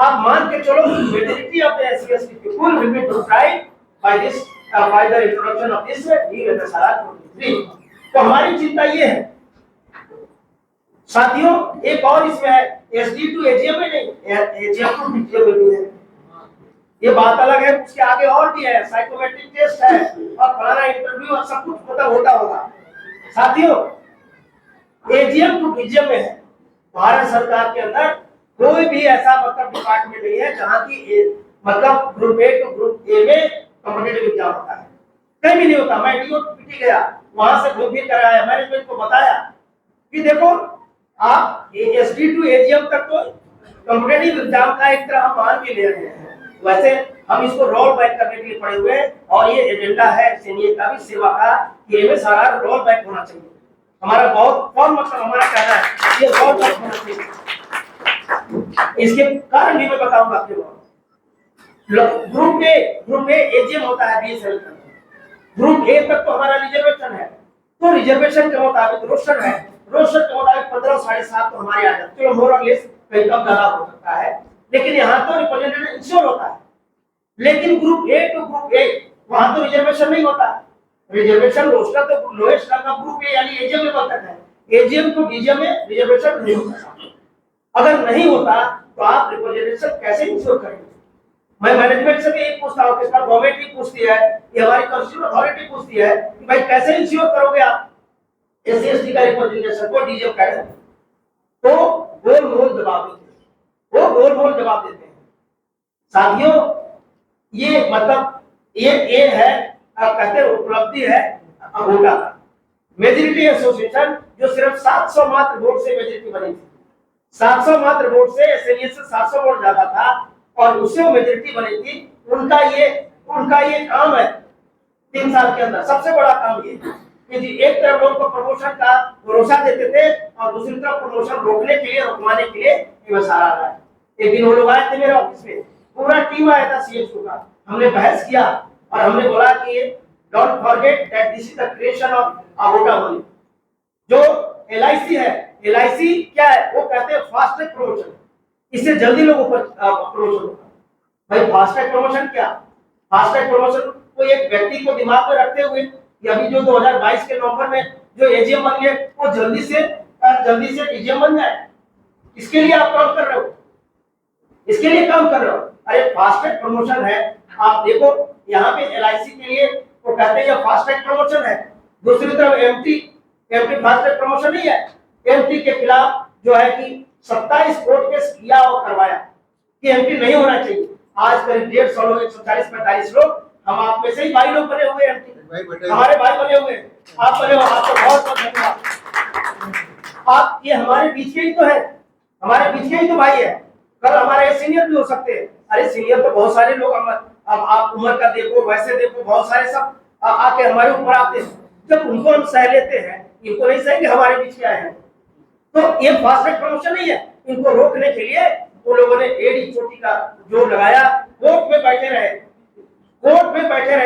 आप मान के चलो majority of the SC ST people will be deprived by this by the introduction of this SRR 23। तो हमारी चिंता ये है साथियों, एक और इसमें है एसडी टू एजीएम में नहीं, एजीएम टू डीजीएम में भी है, ये बात अलग है। उसके आगे और भी है, साइकोमेट्रिक टेस्ट है और फलाना इंटरव्यू और सब कुछ मतलब होता होगा। साथियों एजीएम टू डीजीएम में है, भारत सरकार के अंदर कोई भी ऐसा मतलब डिपार्टमेंट नहीं है जहां की मतलब group A to group A में कॉम्पिटिटिव एग्जाम होता है, कहीं भी नहीं होता। मैं डीओपीटी गया, वहां से घूम फिर कर आया, मैनेजमेंट को बताया कि देखो आप एसडी टू एजीएम तक तो कॉम्पिटिटिव एग्जाम का एक तरह हम मान भी ले रहे हैं, वैसे हम इसको रोल बैक करने के लिए पड़े हुए हैं और ये एजेंडा है सीनियर का भी, सेवा का, ये में सारा रोल बैक होना चाहिए। हमारा बहुत फॉर्म मतलब हमारा कहना है ये रोल बैक होना चाहिए। इसके कारण भी मैं बताऊंगा आपको। ग्रुप ए एजीएम होता है बीएसएल का, ग्रुप ए तक तो हमारा रिजर्वेशन है, तो रिजर्वेशन के मुताबिक रोस्टर है, रोस्टर के मुताबिक 15 7.5 तो हमारे आ जाते, चलो मोर और लेस कहीं कम ज्यादा हो सकता है, लेकिन यहाँ तो रिप्रेजेंटेटिव इंश्योर होता है। लेकिन group A to group A वहां तो रिजर्वेशन नहीं होता, रिजर्वेशन रोस्टर तो लोएस्ट का ग्रुप ए यानी एजीएम में बनता है, एजीएम टू डीजीएम में रिजर्वेशन नहीं होता। अगर नहीं होता तो आप रिप्रेजेंटेशन कैसे इंश्योर करेंगे? मैं मैनेजमेंट से भी एक पूछता हूं, किसका गवर्नमेंट ही पूछती है, ये हमारी कंस्टिट्यूशनल अथॉरिटी पूछती है कि भाई कैसे इंश्योर करोगे आप एससी एसटी का रिप्रेजेंटेशन को डीजीएम करें? तो गोल जवाब देते हैं, वो गोल जवाब देते हैं। साथियों ये मतलब ये है आप कहते हैं उपलब्धि है अगोटा मेजॉरिटी एसोसिएशन, जो सिर्फ 700 मात्र वोट से मेजॉरिटी बनी थी, 700 मात्र वोट से एसएनएस से 700 वोट ज्यादा था और उससे वो मेजॉरिटी बनी थी। उनका ये काम है 3 साल के अंदर सबसे बड़ा काम ये कि एक तरफ लोगों को प्रमोशन का भरोसा देते थे और दूसरी तरफ प्रमोशन रोकने के लिए, रुकवाने के लिए ये सारा रहा है। एक दिन वो लोग आए थे मेरे ऑफिस में, पूरा टीम आया था सीएचओ का, हमने बहस किया और हमने बोला कि don't forget that this is the creation of a quota money. जो एलआईसी है, एलआईसी क्या है? वो कहते हैं फास्ट ट्रैक प्रमोशन, इससे जल्दी लोगों पर प्रमोशन होगा। भाई फास्ट ट्रैक प्रमोशन क्या? फास्ट ट्रैक प्रमोशन को एक व्यक्ति को दिमाग में रखते हुए कि अभी जो 2022 के नवंबर में जो एजीएम बन गए वो जल्दी से एजीएम बन जाए, इसके लिए आप काम कर रहे हो, इसके लिए काम कर रहे हो। अरे फास्ट ट्रैक प्रमोशन है, आप देखो यहाँ पे एलआईसी के लिए वो कहते हैं ये फास्ट ट्रैक प्रमोशन है। दूसरी तरफ एमटी फास्ट ट्रैक प्रमोशन नहीं है, एमटी के खिलाफ जो है कि 27 कोर्ट केस किया और करवाया कि एमटी नहीं होना चाहिए। आज करीब 150 लोग, 140-45 लोग, हम आप में से ही भाई लोग बने हुए एमटी, हमारे भाई बने हुए, आप बने हो, आपको बहुत बहुत धन्यवाद। आप ये हमारे बीच के ही तो है, हमारे बीच के ही तो भाई है, कल हमारे सीनियर भी हो सकते हैं। अरे सीनियर तो बहुत सारे लोग, अब आप उम्र का देखो, वैसे देखो, बहुत सारे सब आके हमारे ऊपर आते हैं, जब उनको हम सह लेते हैं, इनको नहीं सहेंगे, हमारे बीच क्या है। तो ये फास्ट ट्रैक प्रमोशन नहीं है, इनको रोकने के लिए वो लोगों ने एड़ी चोटी का जोर लगाया, कोर्ट में बैठे रहे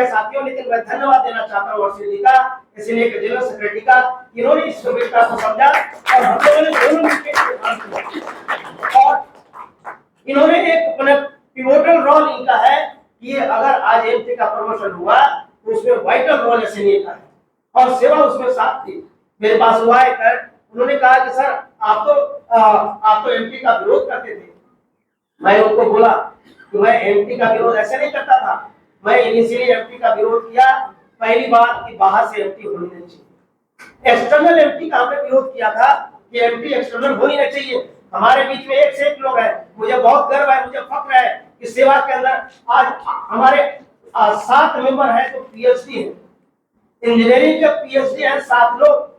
साथियों। लेकिन मैं धन्यवाद देना चाहता हूँ वर्षी जी का, एसएनए के जनरल सेक्रेटरी का, इन्होंने इस समस्या को समझा और हम लोगों ने दोनों मिलकर काम किया और इन्होंने एक पिवोटल रोल इनका है कि अगर आज एमटी का प्रमोशन हुआ तो उसमें वाइटल रोल एसएनए का है और सेवा उसमें साथ थी। मेरे पास हुआ है कर, उन्होंने कहा कि सर आप तो एमटी का विरोध करते थे। मैं उनको बोला कि मैं एमटी का विरोध ऐसे नहीं करता था, मैं इनिशियली एमटी का विरोध किया, पहली बात कि बाहर से एमटी होनी नहीं चाहिए, एक्सटर्नल एमटी का हमने विरोध किया था कि एमटी एक्सटर्नल होनी नहीं चाहिए। हमारे बीच में एक से एक लोग हैं, मुझे बहुत गर्व है, मुझे फख्र है कि सेवा के अंदर आज हमारे 7 मेंबर हैं तो पीएचडी है, इंजीनियरिंग के पीएचडी हैं 7 लोग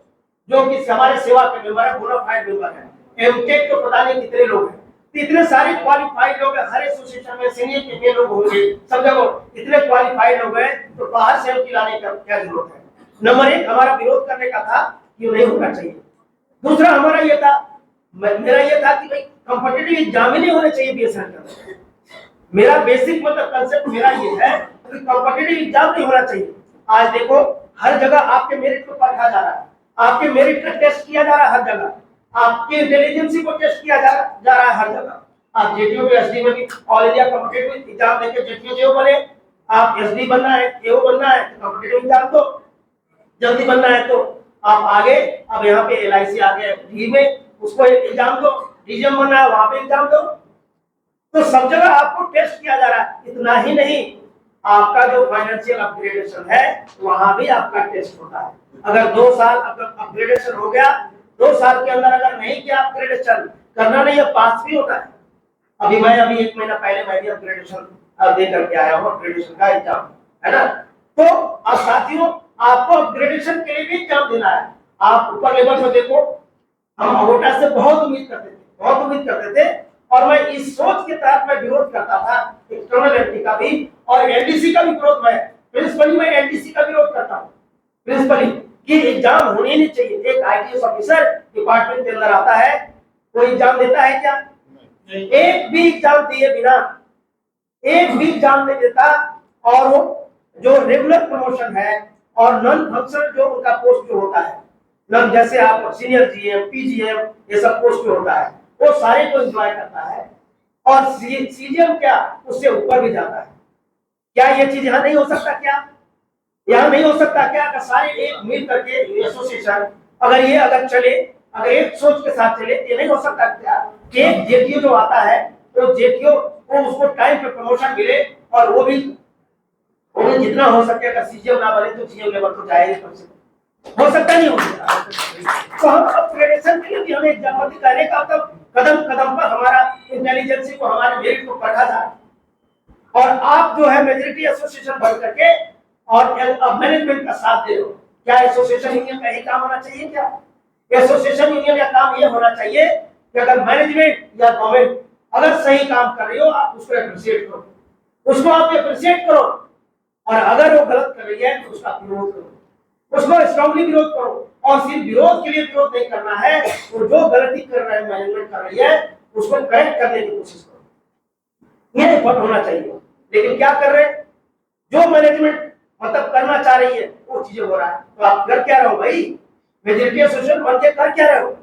जो कि हमारे सेवा के मेंबर है, बोनाफाइड मेंबर है। एमटेक तो पता नहीं कितने लोग हैं, इतने सारे क्वालिफाइड लोग हैं, हर एसोसिएशन में सीनियर के लोग होंगे, सब जगह इतने क्वालिफाइड लोग हैं, तो बाहर से एमटी लाने का क्या जरूरत है? नंबर 1 हमारा विरोध करने का था कि नहीं होना चाहिए। दूसरा हमारा ये था, मेरा ये था कि भाई कॉम्पिटिटिव एग्जाम ही नहीं होने चाहिए बीएसएनएल के अंदर। मेरा बेसिक मतलब कंसेप्ट मेरा ये है कि कॉम्पिटिटिव एग्जाम नहीं होना चाहिए। आज देखो हर जगह आपके मेरिट को परखा जा रहा है, आपके मेरिट का टेस्ट किया जा रहा है हर जगह, आपके इंटेलिजेंसी को टेस्ट किया जा रहा है हर जगह। आप जेटीओ में एसडी में भी ऑल इंडिया कॉम्पिटिटिव एग्जाम देके जेटीओ जेओ बने, आप एसडी बनना है एओ बनना है तो कॉम्पिटिटिव एग्जाम दो, जल्दी बनना है तो आप आगे अब यहाँ पे एलआईसी आ गया डी में, उसको एग्जाम दो, डीजीएम बनना है वहां पे एग्जाम दो। तो सब जगह आपको टेस्ट किया जा रहा है। इतना ही नहीं, आपका जो फाइनेंशियल अपग्रेडेशन है वहां भी आपका टेस्ट होता है। अगर 2 साल अपग्रेडेशन हो गया, 2 साल के अंदर अगर नहीं किया अपग्रेडेशन, करना नहीं है, पास भी होता है। अभी 1 महीना पहले मैं भी अपग्रेडेशन दे करके आया हूँ, अपग्रेडेशन का एग्जाम है ना। तो अब साथियों आपको अपग्रेडेशन के लिए भी एग्जाम देना है। आप ऊपर लेवल पर देखो, हम अगोटा से बहुत उम्मीद करते थे और मैं इस सोच के तहत मैं विरोध करता था एक्सटर्नल एंट्री का भी और एलडीसी का भी विरोध। मैं प्रिंसिपली मैं एलडीसी का विरोध करता हूँ प्रिंसिपली कि एग्जाम होने नहीं चाहिए। एक आईटीएस ऑफिसर डिपार्टमेंट के अंदर आता है, कोई एग्जाम देता है क्या? एक भी एग्जाम दिए बिना, एक भी एग्जाम नहीं देता। और वो जो रेगुलर प्रमोशन है और नॉन फंक्शनल जो उनका पोस्ट जो होता है, नॉन जैसे आप सीनियर जीएम पीजीएम ये सब पोस्ट जो होता है वो सारे को एंजॉय करता है और सीजीएम क्या उससे ऊपर भी जाता है। क्या ये चीज यहाँ नहीं हो सकता? क्या यहाँ नहीं हो सकता क्या? अगर सारे एक मिल करके एसोसिएशन अगर चले, अगर एक सोच के साथ चले, ये नहीं हो सकता क्या? एक जेटीओ जो आता है तो जेटीओ को उसको टाइम पे प्रमोशन मिले और वो भी जितना हो सके। अगर सीजीएम ना बने तो जीएम लेवल तो जाए, हो सकता नहीं हो सकता। तो हम अपग्रेडेशन के लिए भी हमें एग्जाम करने का तब कदम कदम पर हमारा इंटेलिजेंसी को, हमारे मेरिट को पढ़ा जाए। और आप जो है मेजॉरिटी एसोसिएशन बन करके और मैनेजमेंट का साथ दे रहे हो। क्या एसोसिएशन यूनियन का ही काम होना चाहिए? क्या एसोसिएशन यूनियन का काम ये होना चाहिए कि अगर मैनेजमेंट या गवर्नमेंट अगर सही काम कर रही हो आप उसको अप्रिशिएट करो, उसको आप अप्रिशिएट करो। और अगर वो गलत कर रही है तो उसका विरोध करो, उसको स्ट्रांगली विरोध करो। और सिर्फ विरोध के लिए विरोध नहीं करना है, वो जो गलती कर रहा है मैनेजमेंट कर रही है उसको करेक्ट करने की कोशिश करो। ये एफर्ट होना चाहिए। लेकिन क्या कर रहे हैं? जो मैनेजमेंट मतलब करना चाह रही है वो चीजें हो रहा है। तो आप कर क्या रहे हो भाई? मेजॉरिटी एसोसिएशन बन के कर क्या रहे हो?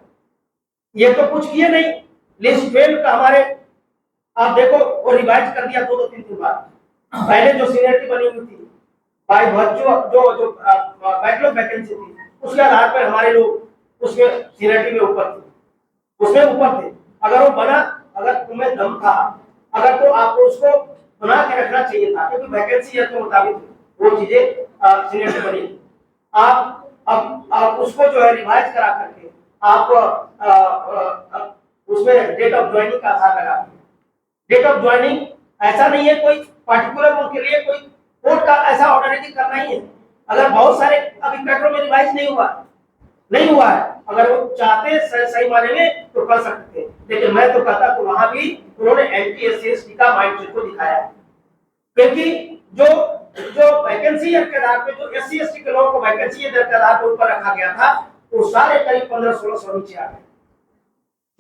ये तो कुछ किए नहीं। लिस्ट 12 का हमारे आप देखो वो रिवाइज कर दिया 2-3 बार। पहले जो सीनियरिटी बनी हुई थी बाय वर्चू जो बैकलॉग वैकेंसी थी उसके आधार पर हमारे लोग उसमें सीनियरिटी में ऊपर थे। अगर वो बना, अगर तुम्हें दम था, अगर तो आपको उसको बना के रखना चाहिए था, क्योंकि वैकेंसी के मुताबिक वो चीजें सीनियरिटी बनी। आप उसको जो है रिवाइज करा करके आप उसमें डेट ऑफ ज्वाइनिंग का आधार लगा। डेट ऑफ ज्वाइनिंग ऐसा नहीं है कोई पार्टिकुलर उनके लिए कोई कोर्ट का ऐसा ऑर्डर नहीं करना ही है। अगर बहुत सारे अभी पेट्रोल में रिवाइज नहीं हुआ है, अगर वो चाहते सही माने में तो कर सकते थे। लेकिन मैं तो कहता तो वहां भी उन्होंने एंटी एससी का माइंडसेट को दिखाया, क्योंकि जो वैकेंसी के आधार पे जो एससी एसटी के लोगों को वैकेंसी के आधार पर ऊपर रखा गया था वो सारे करीब 1500-1600 नीचे आ गए।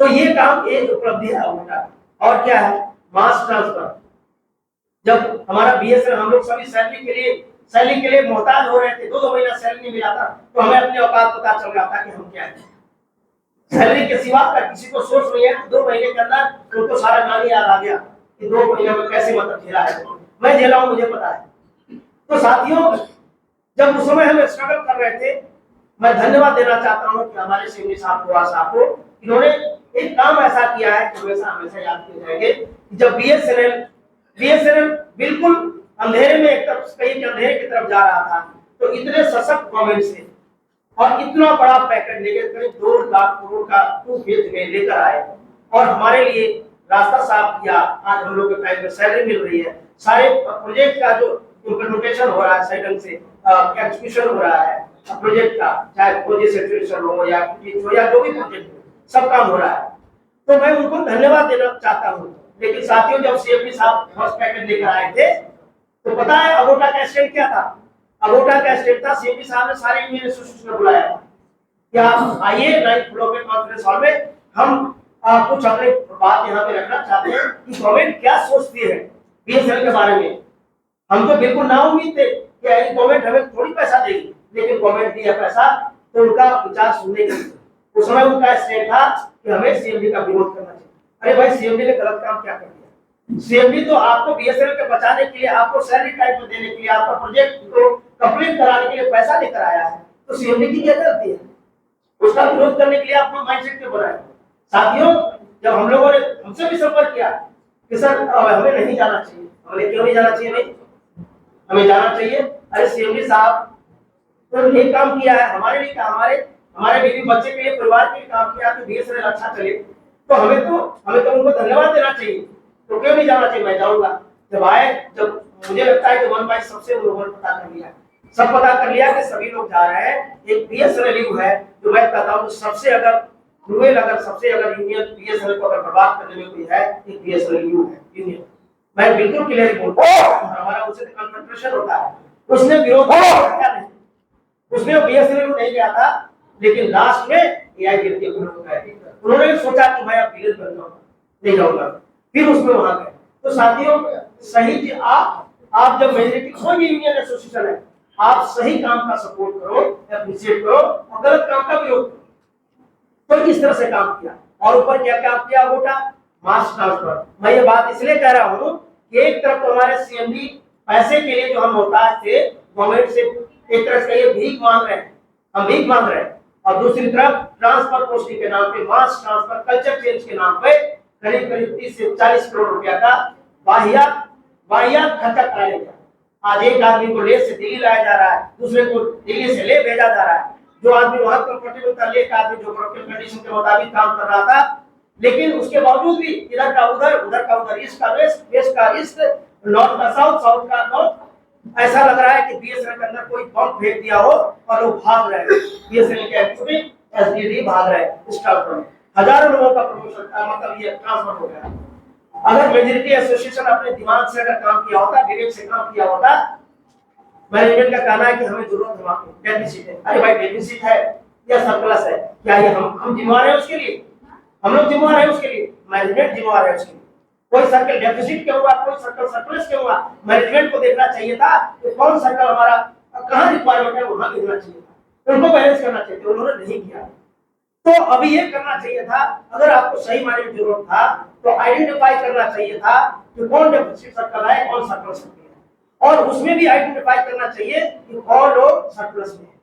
तो ये काम एक उपलब्धि है उनका। और क्या है? Mass transfer. जब हमारा बीएसएन हम लोग सभी सैलरी के लिए मोहताज हो रहे थे, 2 महीना सैलरी नहीं मिला था, तो हमें अपने औकात पता चल रहा था कि हम क्या है। सैलरी के सिवा का किसी को सोच नहीं है। 2 महीने के अंदर उनको सारा गाली याद आ गया कि 2 महीने में कैसे मतलब झेला है। मैं झेला हूं, मुझे पता है। तो साथियों जब उस समय हम स्ट्रगल कर रहे थे, मैं धन्यवाद देना चाहता हूं कि हमारे सिंह साहब को इन्होंने एक काम ऐसा किया है कि हमेशा याद किए जाएंगे। जब बीएसएनएल बिल्कुल अंधेरे में अंधेरे की तरफ जा रहा था, तो इतने सशक्त गवर्नमेंट से और इतना बड़ा पैकेज लेकर करीब 2 लाख करोड़ का 2 फेज में लेकर आए और हमारे लिए रास्ता साफ किया। आज हम लोग के टाइम में सैलरी मिल रही है, सारे प्रोजेक्ट का जो इम्प्लीमेंटेशन हो रहा है सही ढंग से एग्जीक्यूशन हो रहा है प्रोजेक्ट का, चाहे प्रोजेक्ट सेचुरेशन हो या जो भी प्रोजेक्ट हो, सब काम हो रहा है। तो मैं उनको धन्यवाद देना चाहता हूँ। लेकिन साथियों जब सीएमडी साहब फर्स्ट पैकेज लेकर आए थे तो पता है अगोटा का स्टेट क्या था? अगोटा का स्टेट था, सीएमडी साहब ने सारे यूनियन एसोसिएशन को बुलाया कि आप आइए 9th फ्लोर पे कॉन्फ्रेंस हॉल में हम कुछ अपने बात यहाँ पे रखना चाहते हैं कि गवर्नमेंट क्या सोचती है बीएसएनएल के बारे में। हम तो बिल्कुल नाउम्मीद थे कि गवर्नमेंट हमें थोड़ी पैसा देगी, लेकिन गवर्नमेंट दिया पैसा तो उनका विचार सुनने के उस समय उनका स्टैंड था कि हमें सीएमडी का विरोध करना चाहिए। अरे भाई, सीएमडी ने गलत काम क्या कर दिया? सीएमडी तो आपको बीएसएनएल के बचाने के लिए, आपको सैलरी टाइप में देने के लिए, आपका प्रोजेक्ट को कंप्लीट कराने के लिए पैसा लेकर आया है, तो सीएमडी की क्या गलती है? उसका विरोध करने के लिए आपको माइंडसेट क्यों बनाया? साथियों, जब हम लोगों ने हमसे भी संपर्क किया कि सर हमें नहीं जाना चाहिए, हमने क्यों नहीं जाना चाहिए? नहीं, हमें जाना चाहिए। अरे सीएमडी साहब तो ये काम किया है हमारे लिए, हमारे बीवी बच्चे के लिए, परिवार के लिए काम किया कि बीएसएनएल अच्छा चले, तो हमें तो उनको धन्यवाद देना चाहिए। तो क्यों नहीं जाना चाहिए? मैं जाऊंगा। जब मुझे लगता है कि 1 बाय सबसे लोगों ने पता कर लिया, सब पता कर लिया कि सभी लोग जा रहे हैं। एक बीएसएनएल यू है जो मैं कहता हूँ सबसे अगर यूनियन बीएसएनएल को अगर बर्बाद करने में कोई है, एक बीएसएनएल यू है यूनियन। मैं बिल्कुल क्लियर बोलता हूँ, हमारा उससे कन्फ्रंटेशन होता है। उसने विरोध किया नहीं, उसने बीएसएनएल नहीं गया था, लेकिन लास्ट में एआई गिर के उन्होंने सोचा कि मैं अब विलेज बन जाऊंगा, नहीं जाऊंगा, फिर उसमें वहां गए। तो साथियों, सही कि आप जब मेजोरिटी कोई भी यूनियन एसोसिएशन है, आप सही काम का सपोर्ट करो, एप्रिशिएट करो और गलत काम का विरोध करो। तो इस तरह से काम किया। और ऊपर क्या काम किया? वोटा मास ट्रांसफर। मैं ये बात इसलिए कह रहा हूँ कि एक तरफ तो हमारे सीएमडी पैसे के लिए जो हम मोहताज थे, गवर्नमेंट से एक तरह से ये भीख मांग रहे हैं, हम भीख मांग रहे हैं, और दूसरी तरफ ट्रांसफर पोस्टिंग के नाम पे, मास ट्रांसफर, कल्चर चेंज के नाम पे करीब 30 से 40 करोड़ रुपया का वाहियात खर्चा कराया गया। आज एक आदमी को ले से दिल्ली लाया जा रहा है, दूसरे को दिल्ली से ले भेजा जा रहा है। जो आदमी वहां कंफर्टेबल था, एक आदमी जो ब्रोकन कंडीशन के मुताबिक काम कर रहा था, लेकिन उसके बावजूद भी इधर का उधर, ईस्ट का वेस्ट का ईस्ट, नॉर्थ का साउथ का नॉर्थ। ऐसा लग रहा है कि बीएसएनएल के अंदर कोई बम फेंक दिया हो और लोग भाग रहे हैं। बीएसएनएल के एग्जीक्यूटिव एसडीडी भाग रहे हैं स्टाफ में। हजारों लोगों का प्रमोशन मतलब ये ट्रांसफर हो गया। अगर मेजोरिटी एसोसिएशन अपने दिमाग से अगर काम किया होता, विवेक से काम किया होता, मैनेजमेंट का कहना है कि हमें जरूरत है, डेफिसिट है। अरे भाई, डेफिसिट है या सरप्लस है, क्या ये हम जिम्मेवार है उसके लिए? हम लोग जिम्मेवार है उसके लिए, मैनेजमेंट जिम्मेवार है उसके लिए। कोई सर्कल डेफिसिट क्यों हुआ, कोई सर्कल सरप्लस क्यों हुआ, मैनेजमेंट को देखना चाहिए था कि कौन सर्कल हमारा कहां रिक्वायरमेंट है, वहां देखना चाहिए था, उनको बैलेंस करना चाहिए था, उन्होंने नहीं किया। तो अभी ये करना चाहिए था, अगर आपको सही मायने में जरूरत था तो आइडेंटिफाई करना चाहिए था कि कौन डेफिसिट सर्कल है, कौन सरप्लस सर्कल है, और उसमें भी आइडेंटिफाई करना चाहिए कि कौन लोग सरप्लस में है,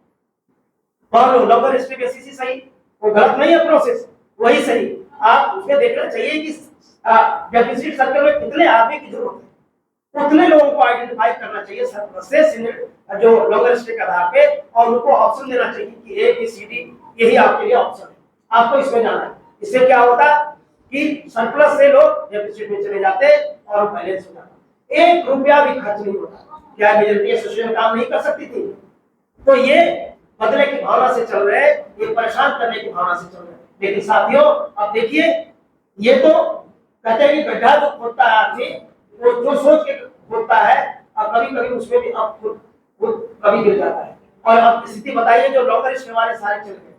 कौन लोग लोअर एसटीबीएससी सही, वो गलत नहीं है प्रोसेस, वही सही। आप उसमें देखना चाहिए कि डेफिसिट सर्कल में कितने आदमी की जरूरत है, उतने लोगों को आइडेंटिफाई करना चाहिए सरप्लस से जो लोअर स्टेट के आधार पे, और उनको ऑप्शन देना चाहिए कि ए बी सी डी यही आपके लिए ऑप्शन है, आपको इसमें जाना है। इससे क्या होता कि सरप्लस से लोग डेफिसिट में चले जाते और बैलेंस हो जाता, 1 रुपया भी खर्च नहीं होता। क्या मेजोरिटी एसोसिएशन काम नहीं कर सकती थी? तो ये बदले की भावना से चल रहे, ये परेशान करने की भावना से चल रहे। लेकिन साथियों, अब देखिए, ये तो कहते हैं कि गड्ढा जो खोदता है आदमी, वो जो सोच के खोदता है, अब कभी-कभी उसमें भी अब खुद कभी गिर जाता है। और अब स्थिति बताइए, जो लोअर स्टेट वाले सारे चल गए,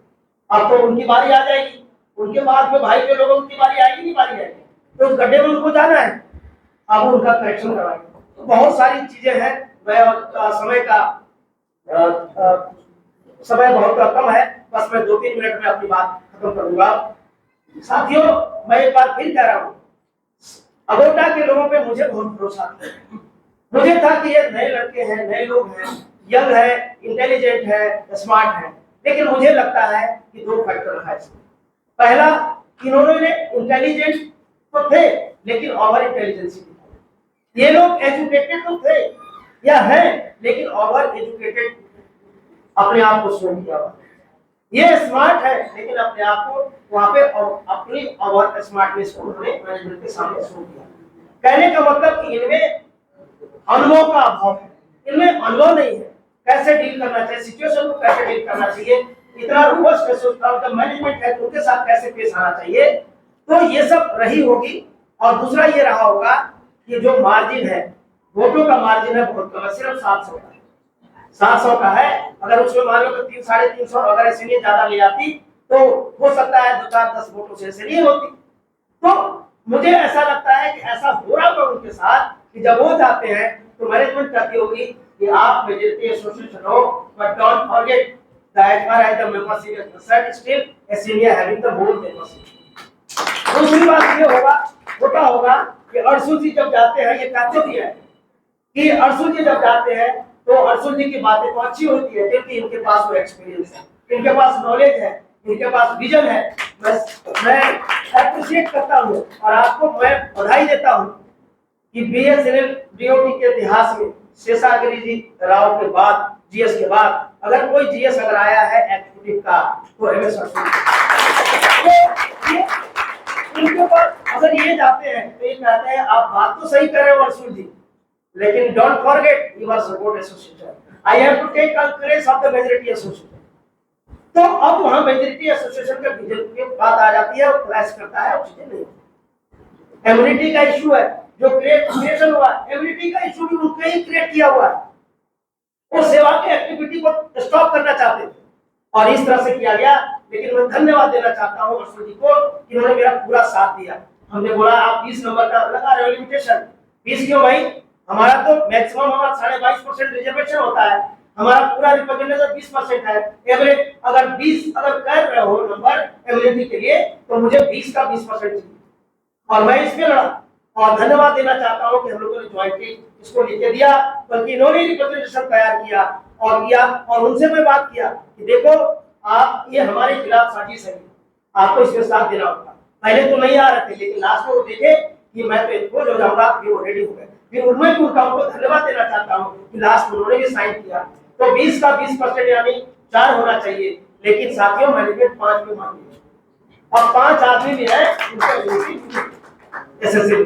अब तो उनकी बारी आ जाएगी, उनके बाद में भाई जो लोगों की बारी आएगी, नहीं बारी आएगी, तो उस गड्ढे में उनको जाना है, अब उनका करेक्शन करवाएंगे। तो बहुत सारी चीजें हैं। समय बहुत कम है, बस मैं 2-3 मिनट में अपनी बात खत्म करूंगा। साथियों, मैं एक बार फिर कह रहा हूँ, अगोटा के लोगों पे मुझे बहुत भरोसा था। मुझे था कि ये नए लड़के हैं, नए लोग हैं, यंग है, इंटेलिजेंट है, स्मार्ट है, लेकिन मुझे लगता है कि 2 फैक्टर है इसमें। पहला, इन्होंने इंटेलिजेंट तो थे, लेकिन ओवर इंटेलिजेंसी भी थे। ये लोग एजुकेटेड तो थे या हैं, लेकिन ओवर एजुकेटेड अपने आप को शो किया। ये स्मार्ट है, लेकिन अपने आप को वहां पे अपनी ओवर स्मार्टनेस को उन्होंने मैनेजमेंट के सामने शो किया। कहने का मतलब कि इनमें अनुभव का अभाव है, इनमें अनुभव नहीं है, कैसे डील करना चाहिए, सिचुएशन को कैसे डील करना चाहिए, इतना रोबस्ट मैनेजमेंट है तो उनके साथ कैसे पेश आना चाहिए। तो ये सब रही होगी। और दूसरा ये रहा होगा कि जो मार्जिन है, वोटों का मार्जिन है बहुत कम है, सिर्फ 700 का है, 700 का है। अगर उसमें मान लो कि 300-350 अगर ऐसे ज्यादा ले आती तो हो सकता है 2-4-10 वोटों से ऐसे नहीं होती, तो मुझे ऐसा लगता है कि ऐसा हो रहा होगा उनके साथ कि जब वो जाते हैं तो मैनेजमेंट कहती होगी कि आप मेजॉरिटी एसोसिएशन हो, but don't forget that for as the membership is concerned still a senior having the board membership. दूसरी बात ये होगा कि अर्जुन जी जब जाते हैं, ये कहते भी है कि अर्जुन जी जब जाते हैं तो अर्जुन जी की बातें तो अच्छी होती है क्योंकि इनके पास वो एक्सपीरियंस है, इनके पास नॉलेज है, इनके पास विजन है। मैं अप्रिशिएट करता हूँ और आपको मैं बधाई देता हूँ कि बीएसएनएल डीओटी के इतिहास में शेषागिरी जी राव के बाद, जीएस के बाद अगर कोई जीएस अगर आया है एग्जीक्यूटिव का तो एमएस इनके पास अगर ये जाते हैं तो ये कहते हैं आप बात तो सही कर रहे हो अर्जुन जी, लेकिन don't forget you are support association, I have to take concurrence of the majority association. तो अब वहां मेजॉरिटी एसोसिएशन का विजन की बात आ जाती है और क्लैश करता है और चीजें नहीं। इम्यूनिटी का इशू है जो क्रिएशन हुआ, इम्यूनिटी का इशू भी उनके ही क्रिएट किया हुआ है। वो सेवा की एक्टिविटी को स्टॉप करना चाहते थे और इस तरह से किया गया। लेकिन मैं धन्यवाद देना चाहता हूं अर्जुन जी को कि उन्होंने मेरा पूरा साथ दिया। हमने बोला आप 20 नंबर का लगा रहे हो लिमिटेशन, 20 क्यों भाई, हमारा तो मैक्सिमम हमारा 22.5% रिजर्वेशन होता है, हमारा पूरा रिप्रेजेंटेशन 20% है एवरेज। अगर 20 अगर कर रहे हो नंबर एमएलटी के लिए तो मुझे 20 का 20% चाहिए और मैं इस पे लड़ा। और धन्यवाद देना चाहता हूं कि हम लोगों ने ज्वाइंटली इसको लिख दिया, बल्कि इन्होंने रिप्रेजेंटेशन तैयार किया और उनसे मैं बात किया कि देखो आप ये हमारे खिलाफ साजिश है, आपको इसमें साथ देना होगा। पहले तो नहीं आ रहे थे लेकिन लास्ट में वो देखे कि मैं तो इनको जो जाऊंगा फिर वो रेडी हो गए। फिर उनमें भी उनको धन्यवाद देना चाहता हूँ कि लास्ट में उन्होंने भी साइन किया। तो 20 का 20% यानी 4 होना चाहिए, लेकिन साथियों मैनेजमेंट 5 में मान लिया और 5 आदमी भी है एसएससी।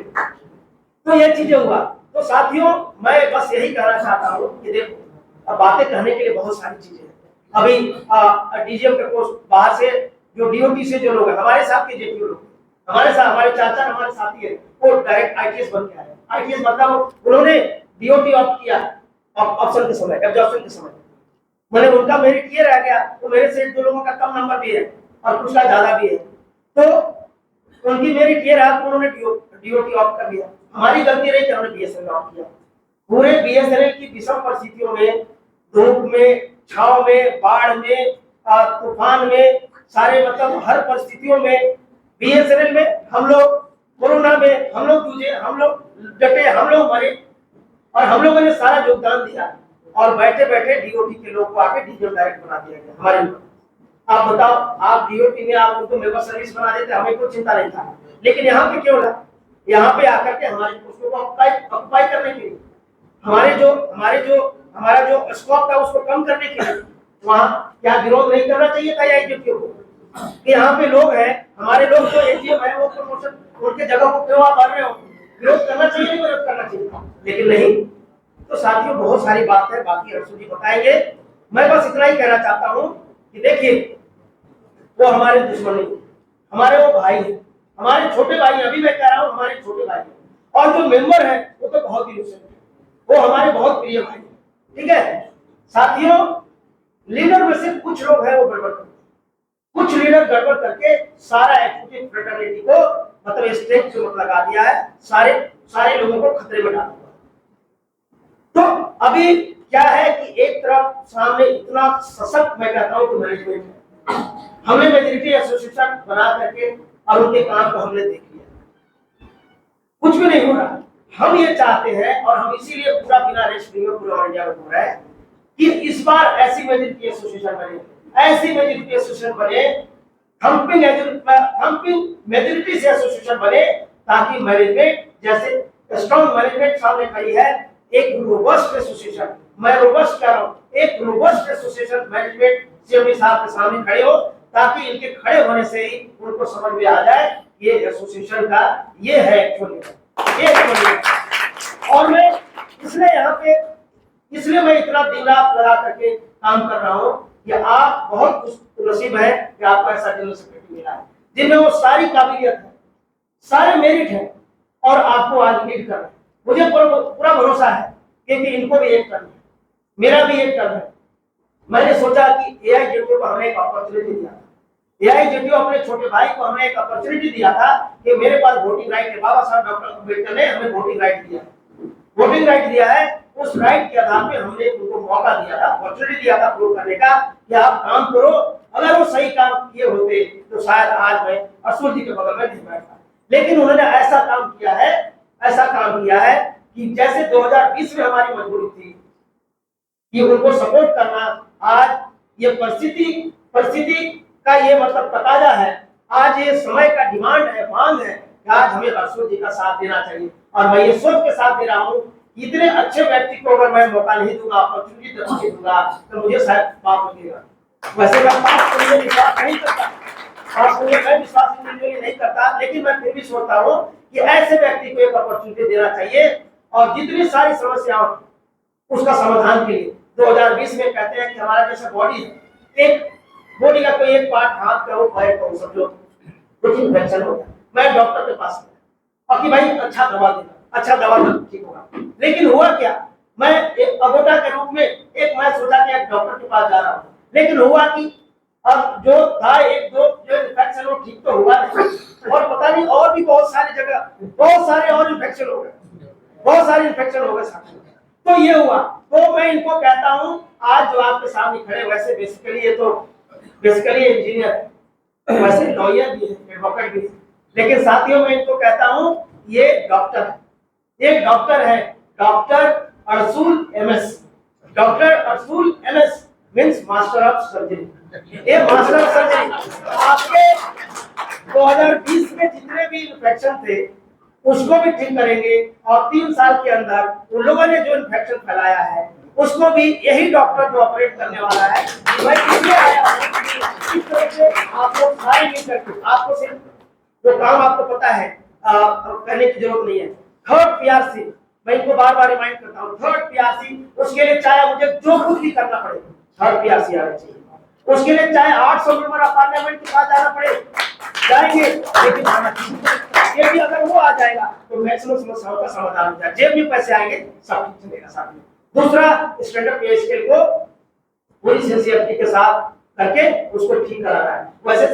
तो ये चीजें हुआ। तो साथियों मैं बस यही कहना चाहता हूँ कि देखो अब बातें कहने के लिए बहुत सारी चीजें हैं। अभी डीजीएम के पोस्ट बाहर से जो डीओटी से जो लोग हैं हमारे साथ के जेपी लोग हमारे साथ, हमारे चाचा हमारे साथी है, वो डायरेक्ट आईटीएस बन के आए। आईटीएस मतलब उन्होंने डीओटी ऑप्ट किया ऑप्शन के समय, एब्जॉर्प्शन के समय। मैंने उनका मेरिट ये रह गया तो मेरे से 2 लोगों का कम नंबर भी है और कुछ का ज्यादा भी है, तो उनकी मेरिट ये रहा तो उन्होंने डीओटी ऑप्ट कर लिया। हमारी गलती रही कि हमने बीएसएनएल ऑप्ट किया। पूरे बीएसएनएल की विषम परिस्थितियों में, धूप में, छाव में, बाढ़ में, तूफान में, सारे मतलब हर परिस्थितियों में बीएसएनएल में हम लोग, कोरोना में हम लोग जूझे, हम लोग डटे, हम लोग मरे और हम लोगों ने सारा योगदान दिया और बैठे बैठे डीओटी के लोग को आके डीजीएम डायरेक्ट बना दिया गया हमारे ऊपर। आप बताओ, आप डीओटी में आप उनको मेंबर सर्विस बना देते, हमें कोई चिंता नहीं था, लेकिन यहाँ पे क्यों ना, यहाँ पे आकर के हमारे पोस्टों को ऑक्युपाई करने के लिए, हमारा जो स्कोप था उसको कम करने के लिए वहाँ क्या विरोध नहीं करना चाहिए था या एजीएम को कि यहाँ पे लोग हैं, हमारे लोग जो एजीएम है वो प्रमोशन उनके जगह को क्यों आप भर रहे हो, विरोध करना चाहिए नहीं विरोध करना चाहिए, लेकिन नहीं। तो साथियों बहुत सारी बात है, बाकी अर्जुन जी बताएंगे। मैं बस इतना ही कहना चाहता हूँ कि देखिए वो हमारे दुश्मन नहीं, हमारे वो भाई हैं, हमारे छोटे भाई। अभी मैं कह रहा हूँ हमारे छोटे भाई हैं और जो मेंबर है वो तो बहुत ही है, वो हमारे बहुत प्रिय भाई हैं, ठीक है। साथियों लीडर में से कुछ लोग हैं वो गड़बड़ करते, कुछ लीडर गड़बड़ करके सारा एग्जीक्यूटिव फ्रेटर्निटी को मतलब स्टेज से मत लगा दिया है, सारे लोगों को खतरे में डाल दिया। तो अभी क्या है कि एक तरफ सामने इतना सशक्त मैं कहता हूं कि मैनेजमेंट है, हमने मेजॉरिटी एसोसिएशन बना करके और उनके काम को हमने देख लिया, कुछ भी नहीं हो रहा। हम ये चाहते हैं और हम इसीलिए पूरा बिना रेस्ट लिए पूरा इंडिया में हो रहा है कि इस बार ऐसी मेजॉरिटी एसोसिएशन बने, ऐसी मेजॉरिटी एसोसिएशन बने, हम्पिंग मेजॉरिटी से एसोसिएशन बने ताकि मैनेजमेंट जैसे स्ट्रॉन्ग मैनेजमेंट सामने खड़ी है, एक रोबस्ट एसोसिएशन, मैं रोबस्ट कर रहा हूं, एक रोबस्ट एसोसिएशन मैनेजमेंट सीएमडी साहब के सामने खड़े हो ताकि इनके खड़े होने से ही उनको समझ में आ जाए ये एसोसिएशन का ये है एक्चुअली। और मैं इसलिए मैं इतना दिन रात लगा करके काम कर रहा हूं कि आप बहुत खुशनसीब है कि आपको ऐसा जनरल सेक्रेटरी मिला है जिनमें वो सारी काबिलियत है, सारे मेरिट है और आपको आज लीड कर रहे हैं। मुझे पूरा भरोसा है क्योंकि इनको भी एक टर्म है, मेरा भी एक टर्म है। मैंने सोचा कि एआईजेडओ को हमने एक अपॉर्चुनिटी दिया, एआईजेडीओ अपने छोटे भाई को हमने एक अपॉर्चुनिटी दिया था कि मेरे पास वोटिंग राइट है, बाबा साहब डॉक्टर अम्बेडकर ने हमें वोटिंग राइट दिया, वोटिंग राइट दिया है। उस राइट के आधार पे हमने उनको मौका दिया था, अपॉर्चुनिटी दिया था प्रूव करने का कि आप काम करो। अगर वो सही काम किए होते तो शायद आज मैं अरसुल जी के बगल में नहीं बैठता। लेकिन उन्होंने ऐसा काम किया है, ऐसा काम किया है कि जैसे 2020 में हमारी मजबूरी थी कि उनको सपोर्ट करना, आज ये परिस्थिति का ये मतलब तकाजा है, आज ये समय का डिमांड है, मांग है कि आज हमें अरसुल जी का साथ देना चाहिए। और मैं ये सोच के साथ दे रहा हूँ, इतने अच्छे व्यक्ति को अगर मैं मौका नहीं दूंगा, अपॉर्चुनिटी नहीं दूंगा, तो मुझे शायद पाप लगेगा। वैसे मैं पाप करने विश्वास नहीं करता, पाप करने मैं विश्वास नहीं करता, लेकिन मैं फिर भी सोचता हूँ कि ऐसे व्यक्ति को एक अपॉर्चुनिटी देना चाहिए। और जितनी सारी समस्याओं उसका समाधान के लिए 2020 में कहते हैं कि हमारा जैसा बॉडी है, एक बॉडी का कोई एक पार्ट, हाथ का हो, पैर का हो, समझो कुछ इन्फेक्शन हो गया, मैं डॉक्टर के पास गया और कि भाई अच्छा दवा देना, अच्छा दवा ठीक होगा। लेकिन हुआ क्या, मैं एक अबोटा के रूप में मैं सोचा कि एक डॉक्टर के पास जा रहा हूँ, लेकिन हुआ कि अब जो था एक दो जो इन्फेक्शन वो ठीक तो हुआ नहीं, और पता नहीं और भी बहुत सारी जगह बहुत सारे और इन्फेक्शन हो गए, बहुत सारे इन्फेक्शन हो गए साथियों। तो ये हुआ, तो मैं इनको कहता हूं, आज जो आपके सामने खड़े, वैसे बेसिकली ये तो बेसिकली इंजीनियर है, वैसे लॉयर भी है, एडवोकेट भी है, लेकिन साथियों मैं इनको कहता हूं ये डॉक्टर है, ये डॉक्टर है, डॉक्टर अरसुल एमएस, डॉक्टर अरसुल MS means master of surgery. ये मास्टर ऑफ सर्जरी आपके 2020 में जितने भी इन्फेक्शन थे उसको भी ठीक करेंगे, और 3 साल के अंदर उन लोगों ने जो इन्फेक्शन फैलाया है उसको भी यही डॉक्टर जो ऑपरेट करने वाला है। मैं इसलिए आया हूं, इस तरह से आप लोग सारे मिल करके, आपको सिर्फ जो काम आपको पता है करने की जरूरत नहीं है। थर्ड पीआरसी, मैं इनको बार बार रिमाइंड करता हूँ, थर्ड पीआरसी, उसके लिए चाहे मुझे जो कुछ भी करना पड़े, थर्ड पीआरसी आना चाहिए। उसके लिए चाहे 800 मेंबर ऑफ पार्लियामेंट के पास जाना पड़े, जाएंगे, लेकिन आना चाहिए। ये भी अगर वो आ जाएगा तो मैक्सिमम समस्याओं का समाधान हो जाएगा, जेब में पैसे आएंगे, सब ठीक चलेगा। साथ में दूसरा, स्टैंडर्ड पे स्केल को पूरी सिंसियरिटी के साथ करके उसको ठीक कराना है। वैसे